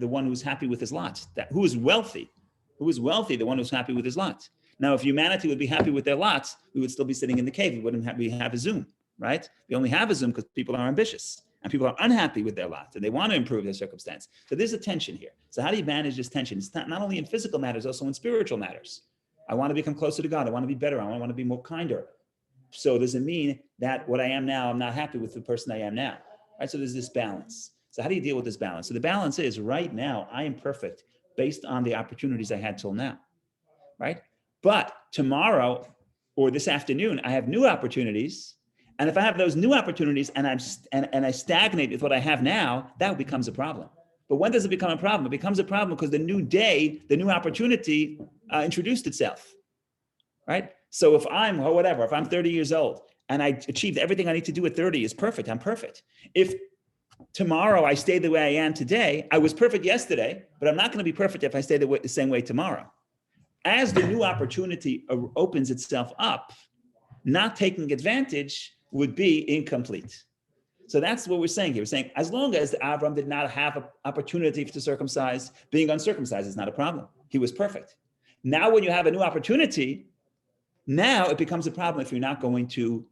the one who's happy with his lot? Who is wealthy? Who is wealthy? The one who's happy with his lot. Now, if humanity would be happy with their lots, we would still be sitting in the cave. We wouldn't have a Zoom, right? We only have a Zoom because people are ambitious and people are unhappy with their lot and they want to improve their circumstance. So there's a tension here. So how do you manage this tension? It's not only in physical matters, also in spiritual matters. I want to become closer to God. I want to be better. I want to be more kinder. So does it mean that what I am now, I'm not happy with the person I am now? Right? So there's this balance. So how do you deal with this balance? So the balance is right now, I am perfect based on the opportunities I had till now, right? But tomorrow or this afternoon, I have new opportunities. And if I have those new opportunities and I stagnate with what I have now, that becomes a problem. But when does it become a problem? It becomes a problem because the new day, the new opportunity introduced itself, right? So if I'm 30 years old and I achieved everything I need to do at 30 is perfect, I'm perfect. If tomorrow I stay the way I am today, I was perfect yesterday, but I'm not going to be perfect if I stay the same way tomorrow. As the new opportunity opens itself up, not taking advantage would be incomplete. So that's what we're saying here. We're saying as long as Avram did not have an opportunity to circumcise, being uncircumcised is not a problem. He was perfect. Now, when you have a new opportunity, now it becomes a problem if you're not going to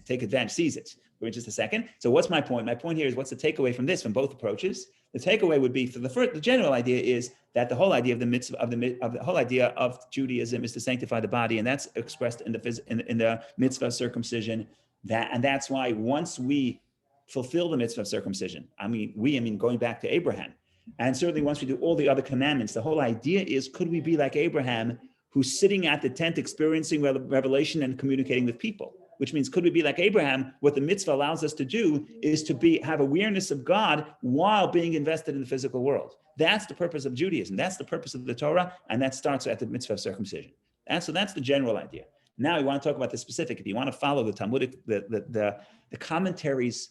take advantage, seize it. For just a second. So what's my point? My point here is what's the takeaway from this, from both approaches? The takeaway would be for the general idea is that the whole idea of the mitzvah of the whole idea of Judaism is to sanctify the body, and that's expressed in the mitzvah of circumcision. And that's why once we fulfill the mitzvah of circumcision, I mean going back to Abraham, and certainly once we do all the other commandments, the whole idea is could we be like Abraham, who's sitting at the tent, experiencing revelation and communicating with people. Which means, could we be like Abraham? What the mitzvah allows us to do is to have awareness of God while being invested in the physical world. That's the purpose of Judaism. That's the purpose of the Torah, and that starts at the mitzvah of circumcision. And so that's the general idea. Now we want to talk about the specific. If you want to follow the Talmudic, the commentaries,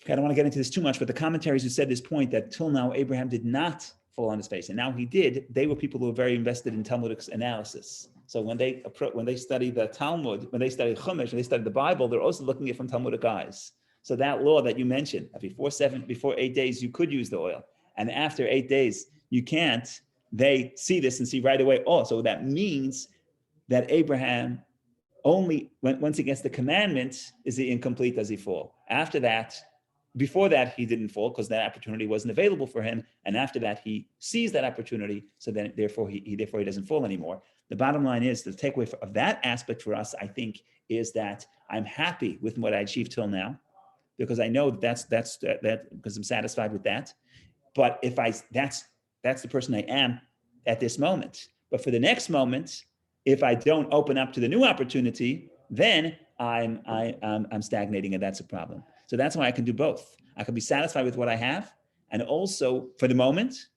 I don't want to get into this too much, but the commentaries who said this point that till now Abraham did not fall on his face, and now he did. They were people who were very invested in Talmudic analysis. So when they study the Talmud, when they study Chumash, when they study the Bible, they're also looking at it from Talmudic eyes. So that law that you mentioned, before 8 days, you could use the oil, and after 8 days, you can't. They see this and see right away, oh, so that means that Abraham only, once he gets the commandment, is he incomplete, does he fall? After that, before that, he didn't fall because that opportunity wasn't available for him. And after that, he sees that opportunity. So then therefore he doesn't fall anymore. The bottom line is the takeaway of that aspect for us, I think, is that I'm happy with what I achieved till now, because I know that's because I'm satisfied with that. But if that's the person I am at this moment. But for the next moment, if I don't open up to the new opportunity, then I'm stagnating, and that's a problem. So that's why I can do both. I can be satisfied with what I have, and also for the moment,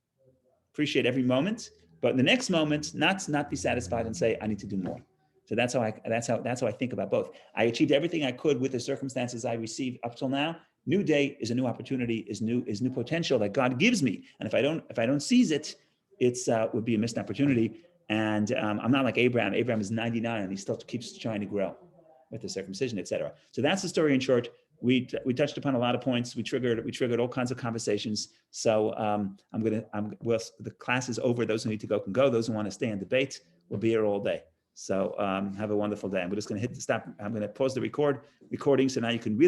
appreciate every moment. But in the next moment, not be satisfied and say I need to do more. So that's how I think about both. I achieved everything I could with the circumstances I received up till now. New day is a new opportunity, is new potential that God gives me. And if I don't seize it, it's would be a missed opportunity. And I'm not like Abraham. Abraham is 99 and he still keeps trying to grow with the circumcision, etc. So that's the story in short. We touched upon a lot of points. We triggered all kinds of conversations. So the class is over. Those who need to go can go. Those who want to stay and debate will be here all day. So have a wonderful day. I'm just going to hit the stop. I'm going to pause the recording so now you can really